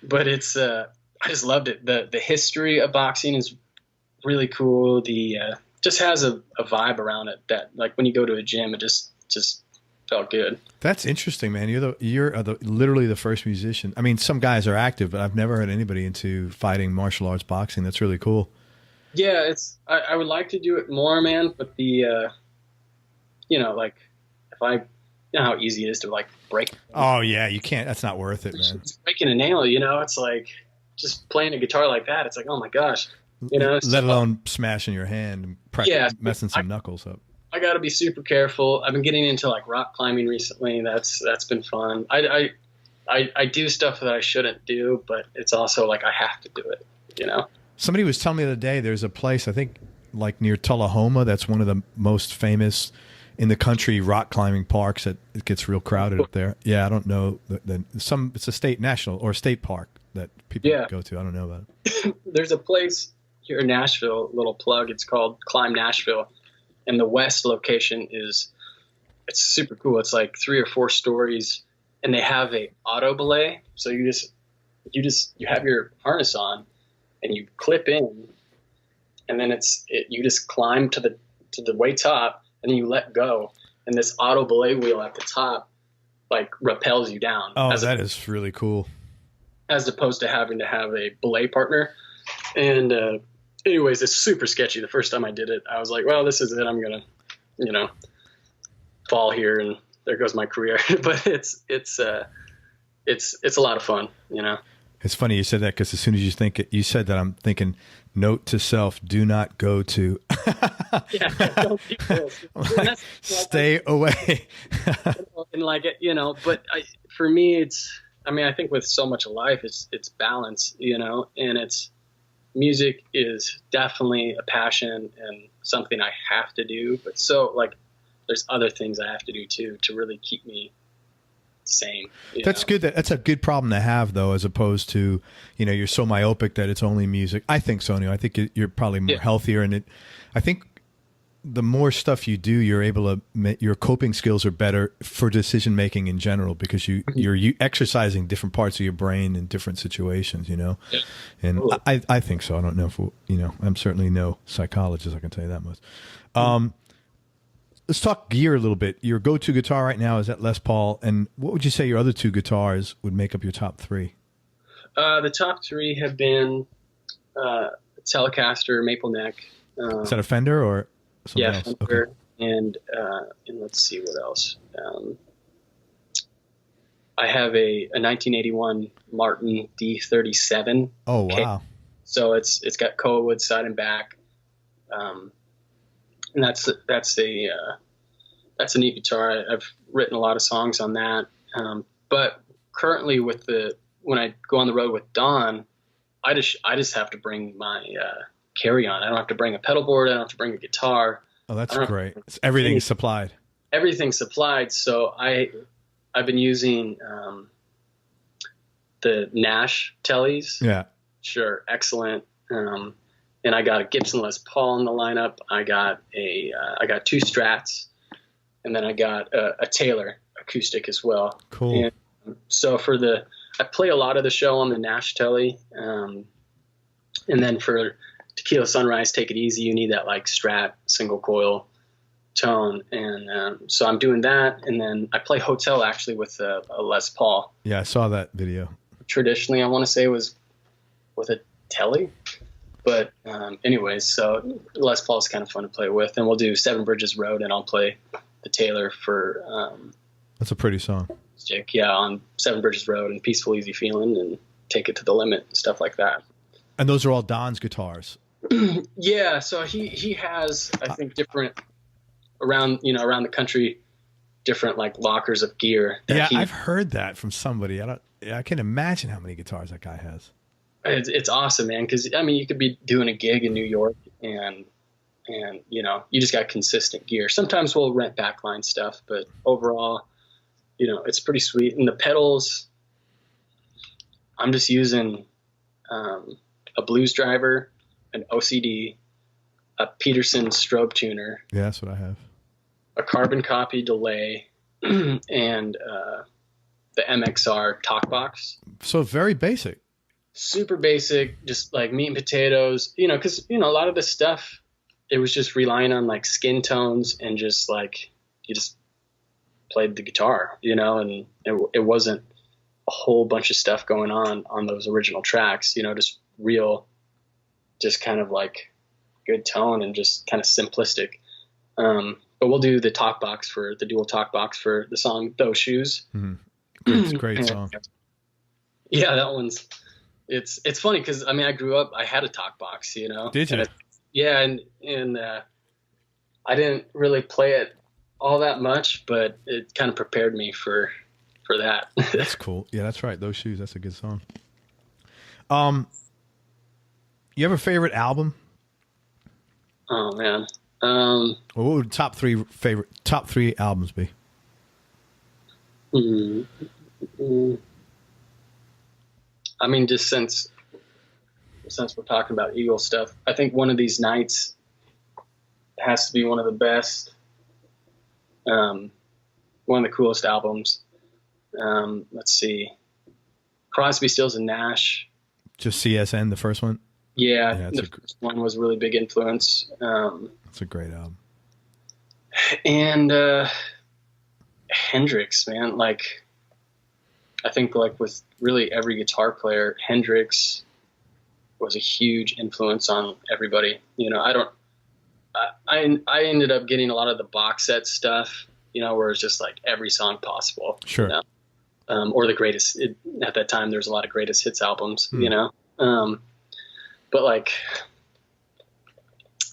but it's, I just loved it. The history of boxing is really cool. Just has a vibe around it that when you go to a gym, it just felt good. That's interesting, man. You're literally the first musician. I mean, some guys are active, but I've never heard anybody into fighting, martial arts, boxing. That's really cool. Yeah, I would like to do it more, man. But if I, how easy it is to break. Oh yeah, you can't. That's not worth it, man. It's breaking a nail, it's just playing a guitar like that. It's oh my gosh, Let alone smashing your hand and messing some knuckles up. I got to be super careful. I've been getting into rock climbing recently. That's been fun. I do stuff that I shouldn't do, but it's also I have to do it, Somebody was telling me the other day, there's a place, I think near Tullahoma, that's one of the most famous in the country rock climbing parks that it gets real crowded up there. Yeah, I don't know. It's a state national or state park that people go to. I don't know about it. There's a place here in Nashville, little plug. It's called Climb Nashville, and the west location it's super cool. It's like 3 or 4 stories, and they have a auto belay. So you have your harness on, and you clip in, and then you just climb to the way top, and then you let go, and this auto belay wheel at the top like rappels you down. Oh, that is really cool. As opposed to having to have a belay partner. And anyways, it's super sketchy. The first time I did it, I was like, well, this is it. I'm gonna, fall here, and there goes my career. But it's a lot of fun, It's funny you said that, because as soon as you said that, I'm thinking, note to self: do not go to. Don't do this. Stay away. And but for me, I think with so much of life, it's balance, and music is definitely a passion and something I have to do. But there's other things I have to do too to really keep me sane. That's good. That's a good problem to have, though, as opposed to, you're so myopic that it's only music. I think so. Anyway, I think you're probably more healthier, and I think the more stuff you do, you're able to, your coping skills are better for decision making in general, because you're exercising different parts of your brain in different situations, and totally. I think so. I don't know if I'm certainly no psychologist, I can tell you that much. Let's talk gear a little bit. Your go-to guitar right now is that Les Paul, and what would you say your other 2 guitars would make up your top 3? The top 3 have been Telecaster, Maple Neck. Is that a Fender or something else? Fender, okay. And let's see what else. I have a 1981 Martin D37. Oh wow! So it's got Koa wood side and back. And that's a neat guitar. I've written a lot of songs on that. But currently when I go on the road with Don, I just have to bring my carry-on. I don't have to bring a pedal board. I don't have to bring a guitar. Oh, that's great. Everything's supplied. Everything's supplied. So I've been using the Nash tellies. Yeah. Sure. Excellent. And I got a Gibson Les Paul in the lineup. I got 2 Strats, and then I got a Taylor acoustic as well. Cool. And so I play a lot of the show on the Nash telly. And then for Tequila Sunrise, Take It Easy, you need that like Strat single coil tone. And so I'm doing that. And then I play Hotel actually with a Les Paul. Yeah, I saw that video. Traditionally, I want to say it was with a telly. But anyways, so Les Paul is kind of fun to play with, and we'll do Seven Bridges Road, and I'll play the Taylor for. That's a pretty song. Stick, yeah, on Seven Bridges Road and Peaceful Easy Feeling and Take It to the Limit and stuff like that. And those are all Don's guitars. Yeah, so he has, I think, different around the country, different like lockers of gear. I've heard that from somebody. I can imagine how many guitars that guy has. It's awesome, man. Because you could be doing a gig in New York, and you just got consistent gear. Sometimes we'll rent backline stuff, but overall, it's pretty sweet. And the pedals, I'm just using a Blues Driver, an OCD, a Peterson strobe tuner. Yeah, that's what I have. A carbon copy delay, and the MXR talk box. So very basic. Super basic, just like meat and potatoes, because, a lot of this stuff, it was just relying on like skin tones and just like, you just played the guitar, and it wasn't a whole bunch of stuff going on those original tracks, just real, just kind of like good tone and just kind of simplistic. But we'll do the talk box the dual talk box for the song Those Shoes. Mm-hmm. It's a great song. Yeah, that one's, it's funny because I grew up, I had a talk box, Did you? And I didn't really play it all that much, but it kind of prepared me for that. That's cool. Yeah, that's right. Those Shoes. That's a good song. You have a favorite album? Oh man. What would top three albums be? I mean, just since we're talking about Eagles stuff, I think One of These Nights has to be one of the best, one of the coolest albums. Let's see, Crosby, Stills, and Nash. Just CSN, the first one? Yeah, the first one was a really big influence. It's a great album. And Hendrix, man, like, I think like with really every guitar player, Hendrix was a huge influence on everybody. You know, I ended up getting a lot of the box set stuff, you know, where it's just like every song possible. Sure. You know? Or the greatest, at that time, there's a lot of greatest hits albums, you know? But like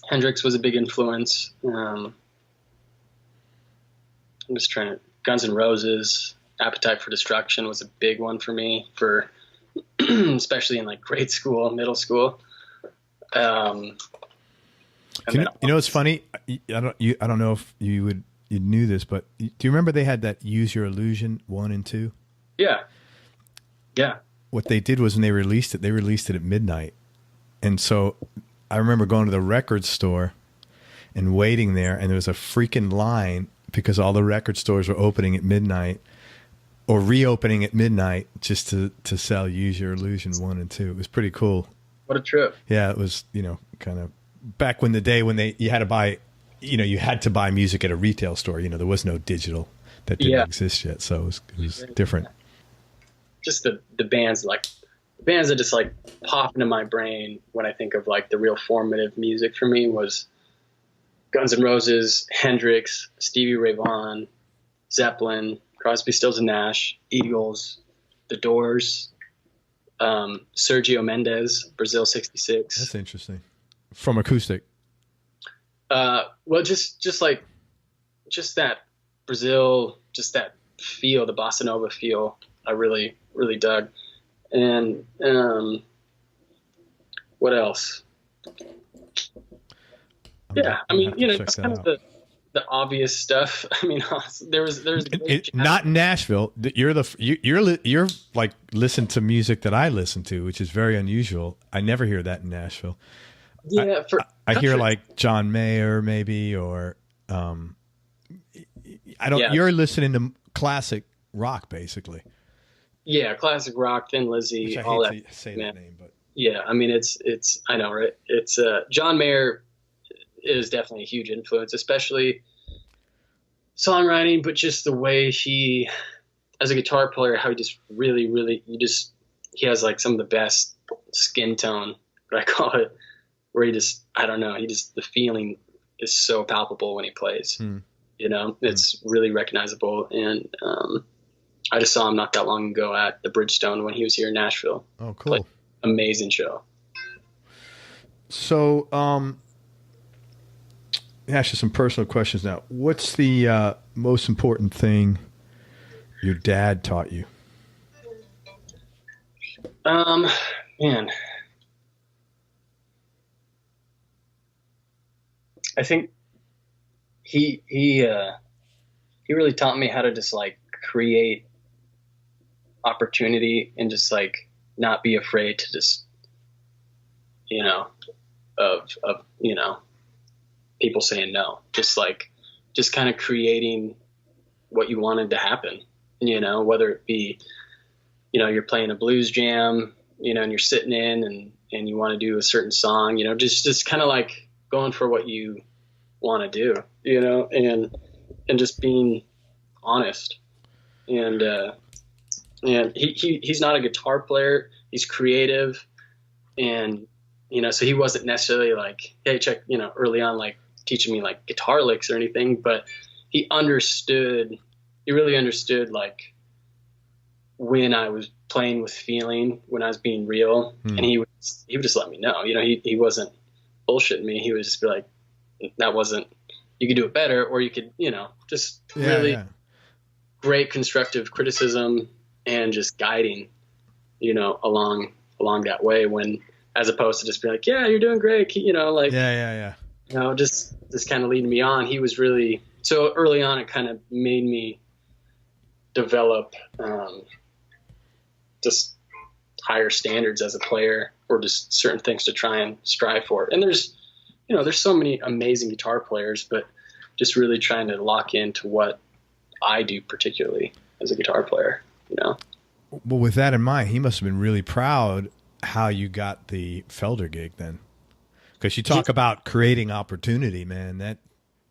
Hendrix was a big influence. I'm just trying to, Guns N' Roses, Appetite for Destruction was a big one for me, for especially in like grade school, middle school. You know, it's funny. I don't know if you knew this, but do you remember they had that Use Your Illusion 1 and 2? Yeah. Yeah. What they did was when they released it at midnight. And so I remember going to the record store and waiting there, and there was a freaking line because all the record stores were opening at midnight or reopening at midnight just to sell Use Your Illusion 1 and 2. It was pretty cool. What a trip. Yeah, it was, you know, kind of back when the day when you had to buy music at a retail store. You know, there was no digital that didn't exist yet. So it was different. Just the bands that just like pop into my brain when I think of like the real formative music for me was Guns N' Roses, Hendrix, Stevie Ray Vaughan, Zeppelin, Crosby, Stills and Nash, Eagles, The Doors, Sergio Mendes, Brazil 66. That's interesting. From acoustic. Well, just that Brazil, just that feel, the bossa nova feel, I really, really dug. And what else? I mean, you know, it's kind of the obvious stuff. I mean, there's not in Nashville. You're like listen to music that I listen to, which is very unusual. I never hear that in Nashville. Yeah, I hear like John Mayer maybe, or I don't. Yeah. You're listening to classic rock basically. Yeah, classic rock, Thin Lizzy, I all hate that. To say that name, but yeah, I mean it's I know, right? It's John Mayer is definitely a huge influence, especially songwriting, but just the way he, as a guitar player, how he just really he has like some of the best skin tone, what I call it, where the feeling is so palpable when he plays. You know, it's really recognizable. And I just saw him not that long ago at the Bridgestone when he was here in Nashville. Oh, cool. Amazing show. So, ask you some personal questions now. What's the most important thing your dad taught you? Man, I think he really taught me how to just like create opportunity and just like not be afraid to just, you know, of you know, people saying no, just kind of creating what you wanted to happen, you know, whether it be, you know, you're playing a blues jam, you know, and you're sitting in and you want to do a certain song, you know, just kind of like going for what you want to do, you know, and just being honest. And he's not a guitar player. He's creative. And, you know, so he wasn't necessarily like, hey, check, you know, early on, like teaching me like guitar licks or anything, but he really understood like when I was playing with feeling, when I was being real. And he would just let me know, you know, he wasn't bullshitting me. He would just be like, that wasn't, you could do it better, or you could, you know, just great constructive criticism and just guiding, you know, along that way, when, as opposed to just being like, yeah, you're doing great, you know, like, just kind of leading me on. He was really, so early on, it kind of made me develop just higher standards as a player, or just certain things to try and strive for. And there's so many amazing guitar players, but just really trying to lock into what I do particularly as a guitar player, Well, with that in mind, he must have been really proud how you got the Felder gig then. Because you talk about creating opportunity, man.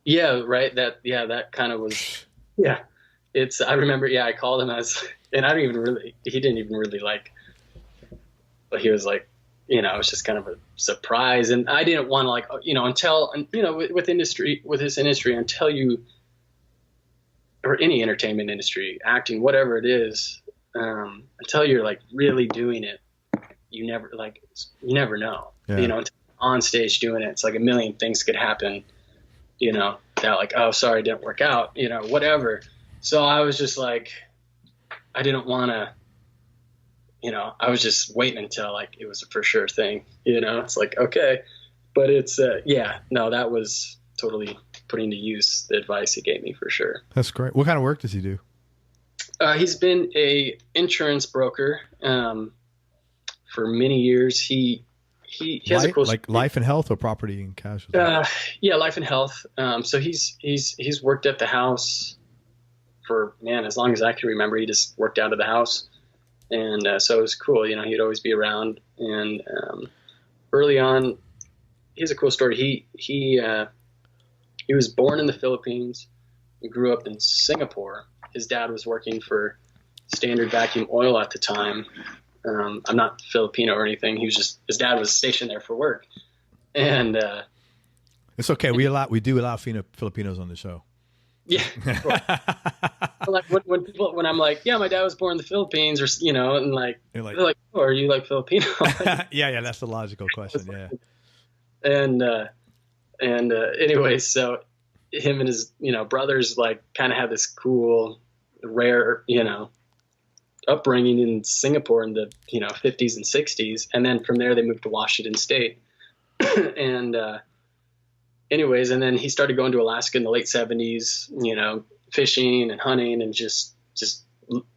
Yeah, right. That kind of was, yeah. I remember, I called him and he didn't even really but he was like, it was just kind of a surprise. And I didn't want to until, with this industry, until you, or any entertainment industry, acting, whatever it is, until you're really doing it, you never know, until on stage doing it. It's like a million things could happen, that oh, sorry, it didn't work out, whatever. So I was just I didn't want to, I was just waiting until it was a for sure thing, it's okay. But it's, that was totally putting to use the advice he gave me for sure. That's great. What kind of work does he do? He's been a insurance broker for many years. He has a cool life and health or property and casualty. Life and health. So he's worked at the house for as long as I can remember. He just worked out of the house, and so it was cool. He'd always be around. And early on, he has a cool story. He was born in the Philippines. He grew up in Singapore. His dad was working for Standard Vacuum Oil at the time. I'm not Filipino or anything. His dad was stationed there for work. And it's okay. We do allow Filipinos on the show. Yeah. When I'm my dad was born in the Philippines, or and they're like, oh, are you Filipino? Yeah, that's the logical question. Yeah. And anyway, so him and his brothers kind of had this cool, rare upbringing in Singapore in the 50s and 60s, and then from there they moved to Washington State. And anyways, and then he started going to Alaska in the late 70s, fishing and hunting and just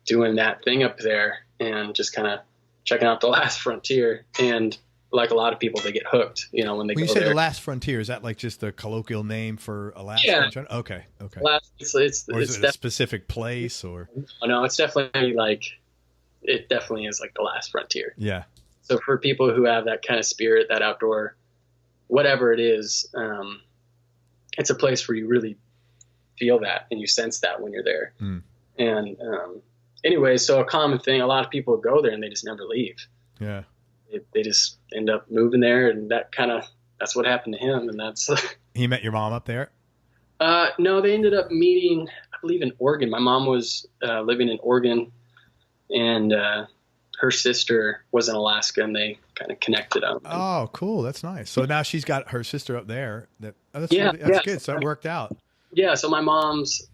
doing that thing up there, and just kind of checking out the last frontier. And like a lot of people, they get hooked, when they go there. When you say the last frontier, is that just a colloquial name for Alaska? Yeah. Okay. It's a specific place, or? No, it's definitely it definitely is the last frontier. Yeah. So for people who have that kind of spirit, that outdoor, whatever it is, it's a place where you really feel that and you sense that when you're there. Mm. And anyway, so a common thing, a lot of people go there and they just never leave. Yeah. They just end up moving there, and that's what happened to him. And that's. He met your mom up there? No, they ended up meeting, I believe, in Oregon. My mom was living in Oregon, and her sister was in Alaska, and they kind of connected up. Oh, cool. That's nice. So now she's got her sister up there. That's good. So it worked out. Yeah. So my mom's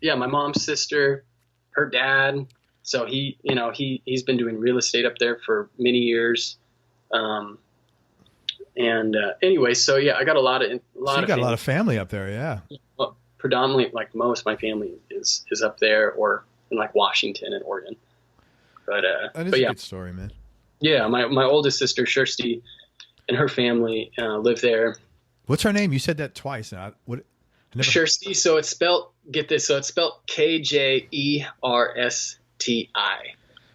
sister, her dad. So he's been doing real estate up there for many years. Anyway, so I got a lot of family up there. Yeah. Well, predominantly, most of my family is up there, or in Washington and Oregon. But that is a good story, man. Yeah, my oldest sister Kirsty and her family live there. What's her name? You said that twice. Kirsty. So it's spelled. Get this. So it's spelled Kjersti.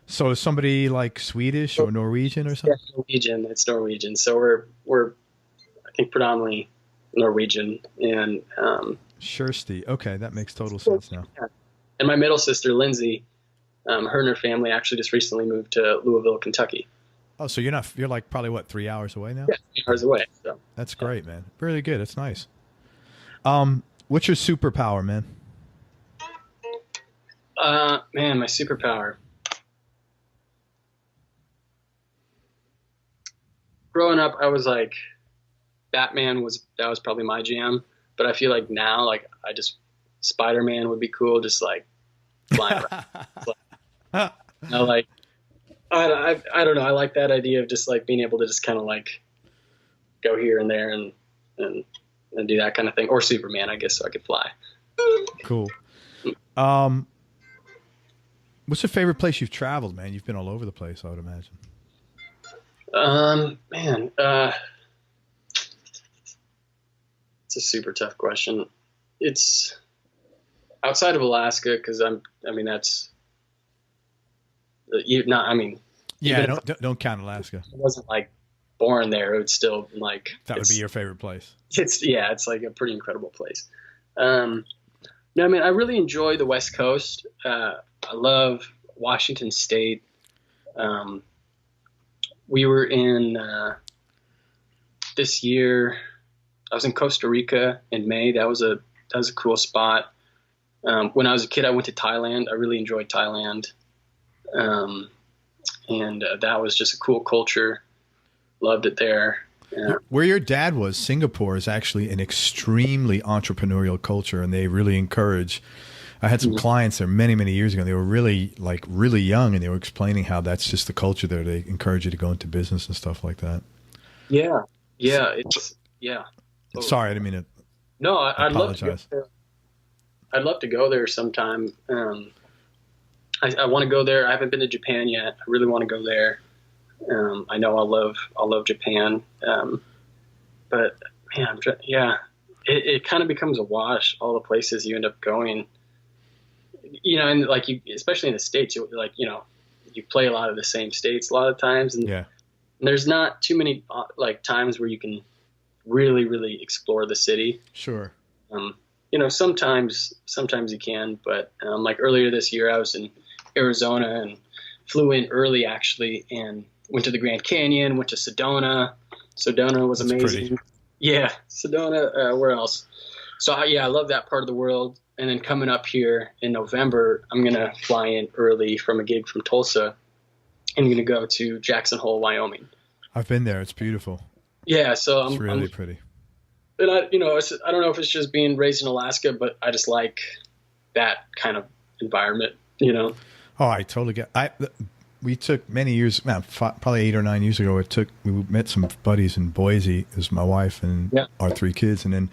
So is somebody Swedish or Norwegian or something? Yeah, Norwegian. It's Norwegian. So we're I think predominantly Norwegian, and Kirsty. Okay, that makes total sense now. Yeah. And my middle sister Lindsay, her and her family actually just recently moved to Louisville, Kentucky. Oh, so you're probably what, 3 hours away now? Yeah, 3 hours away. So that's great, man. Really good. That's nice. What's your superpower, man? Man, my superpower. Growing up, I was Batman was probably my jam, but I feel now, Spider-Man would be cool, just flying around. I don't know. I like that idea of just being able to just kind of go here and there and and do that kind of thing, or Superman, I guess, so I could fly. Cool. What's your favorite place you've traveled, man? You've been all over the place, I would imagine. Man, it's a super tough question. It's outside of Alaska, because that's Yeah, don't count Alaska. I wasn't like born there. It would still like that would be your favorite place. It's like a pretty incredible place. No, I mean, I really enjoy the West Coast. I love Washington State. We were in this year. I was in Costa Rica in May. That was a cool spot. When I was a kid, I went to Thailand. I really enjoyed Thailand. And that was just a cool culture. Loved it there. Yeah. Where your dad was, Singapore is actually an extremely entrepreneurial culture, and they really encourage. I had some clients there many, many years ago. They were really young, and they were explaining how that's just the culture there. They encourage you to go into business and stuff like that. Yeah. Totally. Sorry, I didn't mean to. No, I'd love to go there. I'd love to go there sometime. I want to go there. I haven't been to Japan yet. I really want to go there. I know I'll love Japan. But man, it kind of becomes a wash. All the places you end up going, and like especially in the States, you play a lot of the same states a lot of times. And there's not too many times where you can really, really explore the city. Sure. Sometimes you can, but like earlier this year, I was in Arizona and flew in early actually, and went to the Grand Canyon, went to Sedona. Sedona was amazing. Pretty. Yeah, Sedona. Where else? So I love that part of the world. And then coming up here in November, I'm gonna fly in early from a gig from Tulsa, and I'm gonna go to Jackson Hole, Wyoming. I've been there. It's beautiful. Yeah, so it's really pretty. And I don't know if it's just being raised in Alaska, but I just like that kind of environment. Oh, I totally get. We took many years, probably 8 or 9 years ago. We met some buddies in Boise. It was my wife and our 3 kids, and then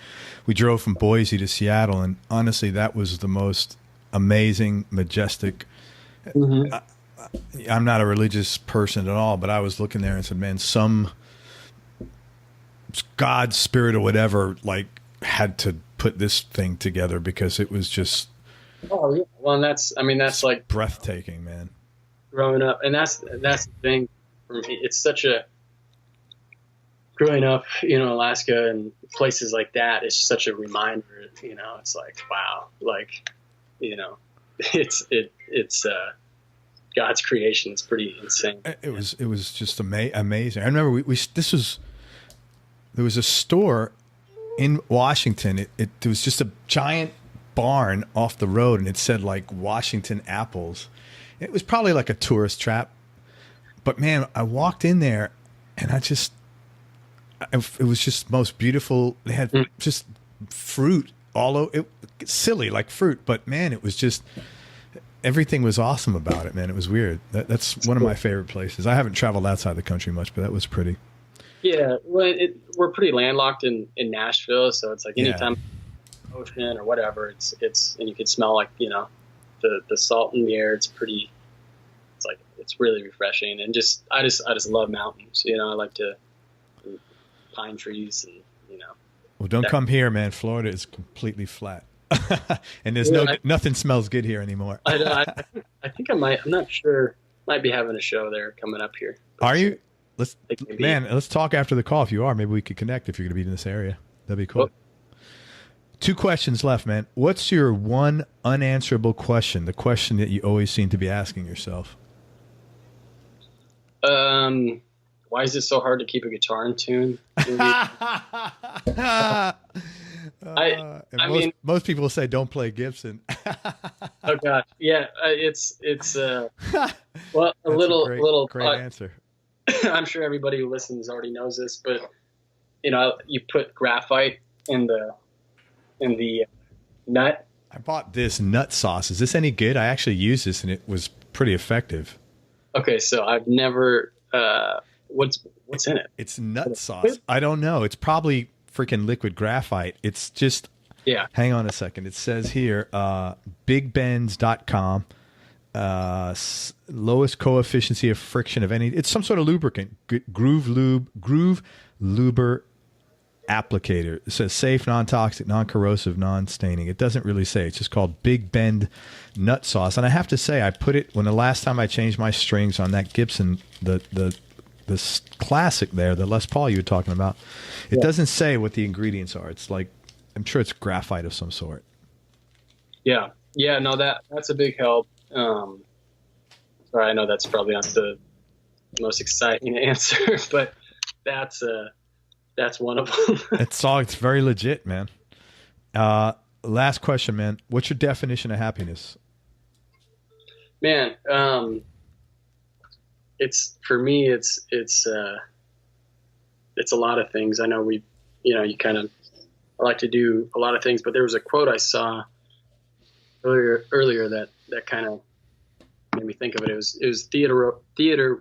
we drove from Boise to Seattle. And honestly, that was the most amazing, majestic. Mm-hmm. I'm not a religious person at all, but I was looking there and said, "Man, some God, spirit, or whatever, had to put this thing together because it was just." Oh yeah, well, that's like breathtaking, man. Growing up, and that's the thing for me. It's such a growing up, Alaska and places like that. It's such a reminder. It's like wow, it's God's creation. It's pretty insane. It was just amazing. I remember there was a store in Washington. It was just a giant barn off the road, and it said Washington apples. It was probably like a tourist trap, but man, I walked in there and it was just most beautiful. They had just fruit all over, silly like fruit, but man, it was just, everything was awesome about it, man. It was weird. That's one of my favorite places. I haven't traveled outside the country much, but that was pretty. Yeah. Well, we're pretty landlocked in Nashville. So it's like anytime ocean or whatever, it's, and you can smell the salt in the air. It's really refreshing, and I just love mountains. I like to pine trees, and Well, don't come here, man. Florida is completely flat, and there's nothing smells good here anymore. I think I might. I'm not sure. Might be having a show there coming up here. Are you? Let's talk after the call. If you are, maybe we could connect if you're going to be in this area. That'd be cool. Well, 2 questions left, man. What's your one unanswerable question? The question that you always seem to be asking yourself. Why is it so hard to keep a guitar in tune? Most people say don't play Gibson. Oh gosh, yeah, it's well, a little great answer. I'm sure everybody who listens already knows this, but you put graphite in the nut. I bought this nut sauce. Is this any good? I actually used this and it was pretty effective. Okay, so I've never. What's in it? It's nut sauce. I don't know. It's probably freaking liquid graphite. It's just, hang on a second. It says here, bigbends.com, lowest coefficient of friction of any, it's some sort of lubricant, groove luber applicator. It says safe, non-toxic, non-corrosive, non-staining. It doesn't really say. It's just called Big Bend Nut Sauce. And I have to say, I put it, when the last time I changed my strings on that Gibson, the classic there, the Les Paul you were talking about, it doesn't say what the ingredients are. It's like, I'm sure it's graphite of some sort. Yeah. Yeah, no, that's a big help. Sorry, I know that's probably not the most exciting answer, but that's one of them. It's very legit, man. Last question, man. What's your definition of happiness? Man, for me, it's a lot of things. I know I like to do a lot of things, but there was a quote I saw earlier that kind of made me think of it. It was Theodore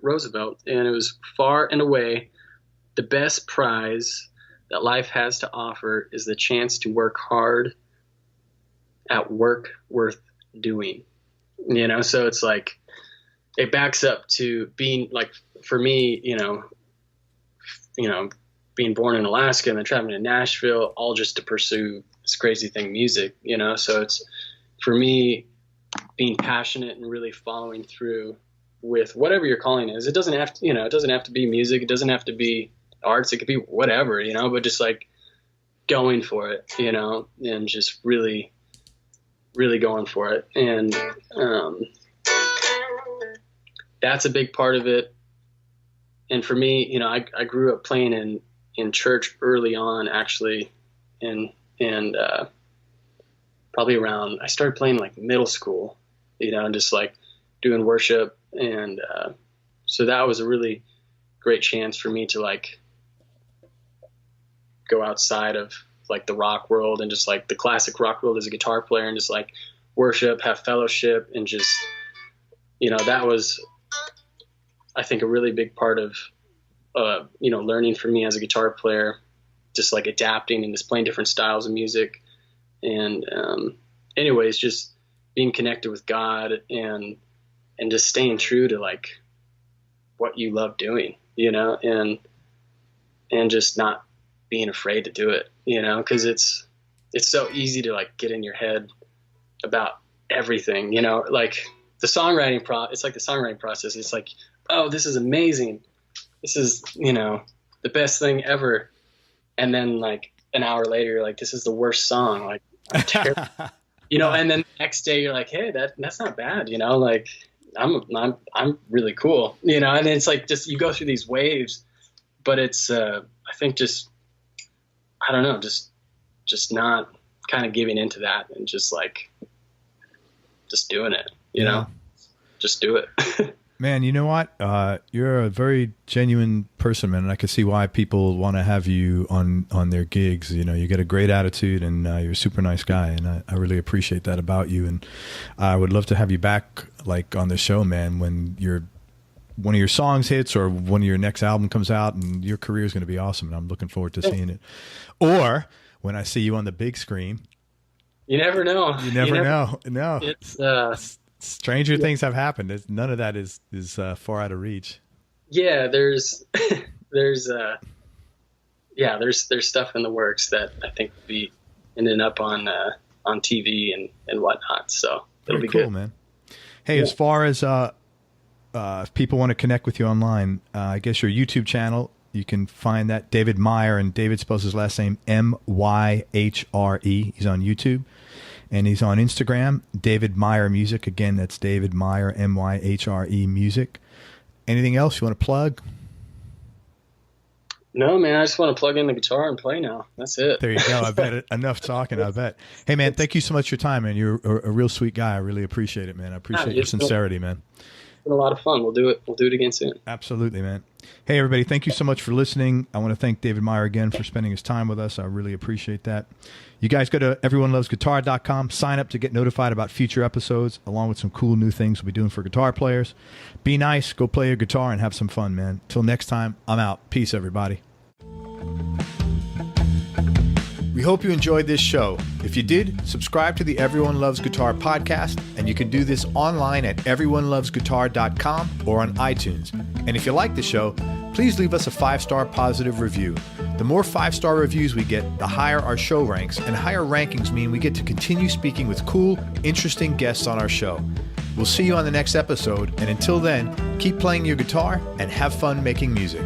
Roosevelt, and it was, far and away the best prize that life has to offer is the chance to work hard at work worth doing. So it's like, it backs up to being like, for me, being born in Alaska and then traveling to Nashville, all just to pursue this crazy thing, music, so it's, for me, being passionate and really following through with whatever your calling is. It doesn't have to, it doesn't have to be music. It doesn't have to be arts. It could be whatever, but just like going for it, and just really, really going for it. And, that's a big part of it. And for me, I grew up playing in church early on, actually. And probably around, I started playing like middle school, and just like doing worship. And, so that was a really great chance for me to like go outside of like the rock world and just like the classic rock world as a guitar player, and just like worship, have fellowship, and just, that was, I think, a really big part of, learning for me as a guitar player, just like adapting and just playing different styles of music. And, anyways, just being connected with God and just staying true to like what you love doing, and just not being afraid to do it, cause it's so easy to like get in your head about everything, like the songwriting it's like the songwriting process. It's like, oh, this is amazing. This is, the best thing ever. And then like an hour later, you're like, this is the worst song. Like, I'm terrible. And then the next day you're like, hey, that's not bad. Like I'm really cool, and it's like, just, you go through these waves, but it's, I think just, I don't know, just not kind of giving into that and just like, just doing it, just do it. Man, you know what? You're a very genuine person, man, and I can see why people want to have you on their gigs. You get a great attitude, and you're a super nice guy, and I really appreciate that about you. And I would love to have you back, like, on the show, man, when one of your songs hits or one of your next album comes out, and your career is going to be awesome, and I'm looking forward to seeing it. Or when I see you on the big screen. You never know. You never know. No. It's stranger things have happened. None of that is far out of reach. Yeah, there's stuff in the works that I think will be ending up on TV and whatnot. So it'll be cool, good, man. Hey, as far as if people want to connect with you online, I guess your YouTube channel, you can find that, David Myhre, and David spells his last name Myhre. He's on YouTube. And he's on Instagram, David Myhre Music. Again, that's David Myhre, Myhre Music. Anything else you want to plug? No, man, I just want to plug in the guitar and play now. That's it. There you go. I bet enough talking, I bet. Hey, man, thank you so much for your time, man. You're a real sweet guy. I really appreciate it, man. I appreciate your sincerity, man. It's been a lot of fun. We'll do it again soon. Absolutely, man. Hey, everybody, thank you so much for listening. I want to thank David Myhre again for spending his time with us. I really appreciate that. You guys go to everyonelovesguitar.com, sign up to get notified about future episodes, along with some cool new things we'll be doing for guitar players. Be nice, go play your guitar, and have some fun, man. Till next time, I'm out. Peace, everybody. We hope you enjoyed this show. If you did, subscribe to the Everyone Loves Guitar podcast, and you can do this online at everyonelovesguitar.com or on iTunes. And if you like the show, please leave us a 5-star positive review. The more 5-star reviews we get, the higher our show ranks, and higher rankings mean we get to continue speaking with cool, interesting guests on our show. We'll see you on the next episode, and until then, keep playing your guitar and have fun making music.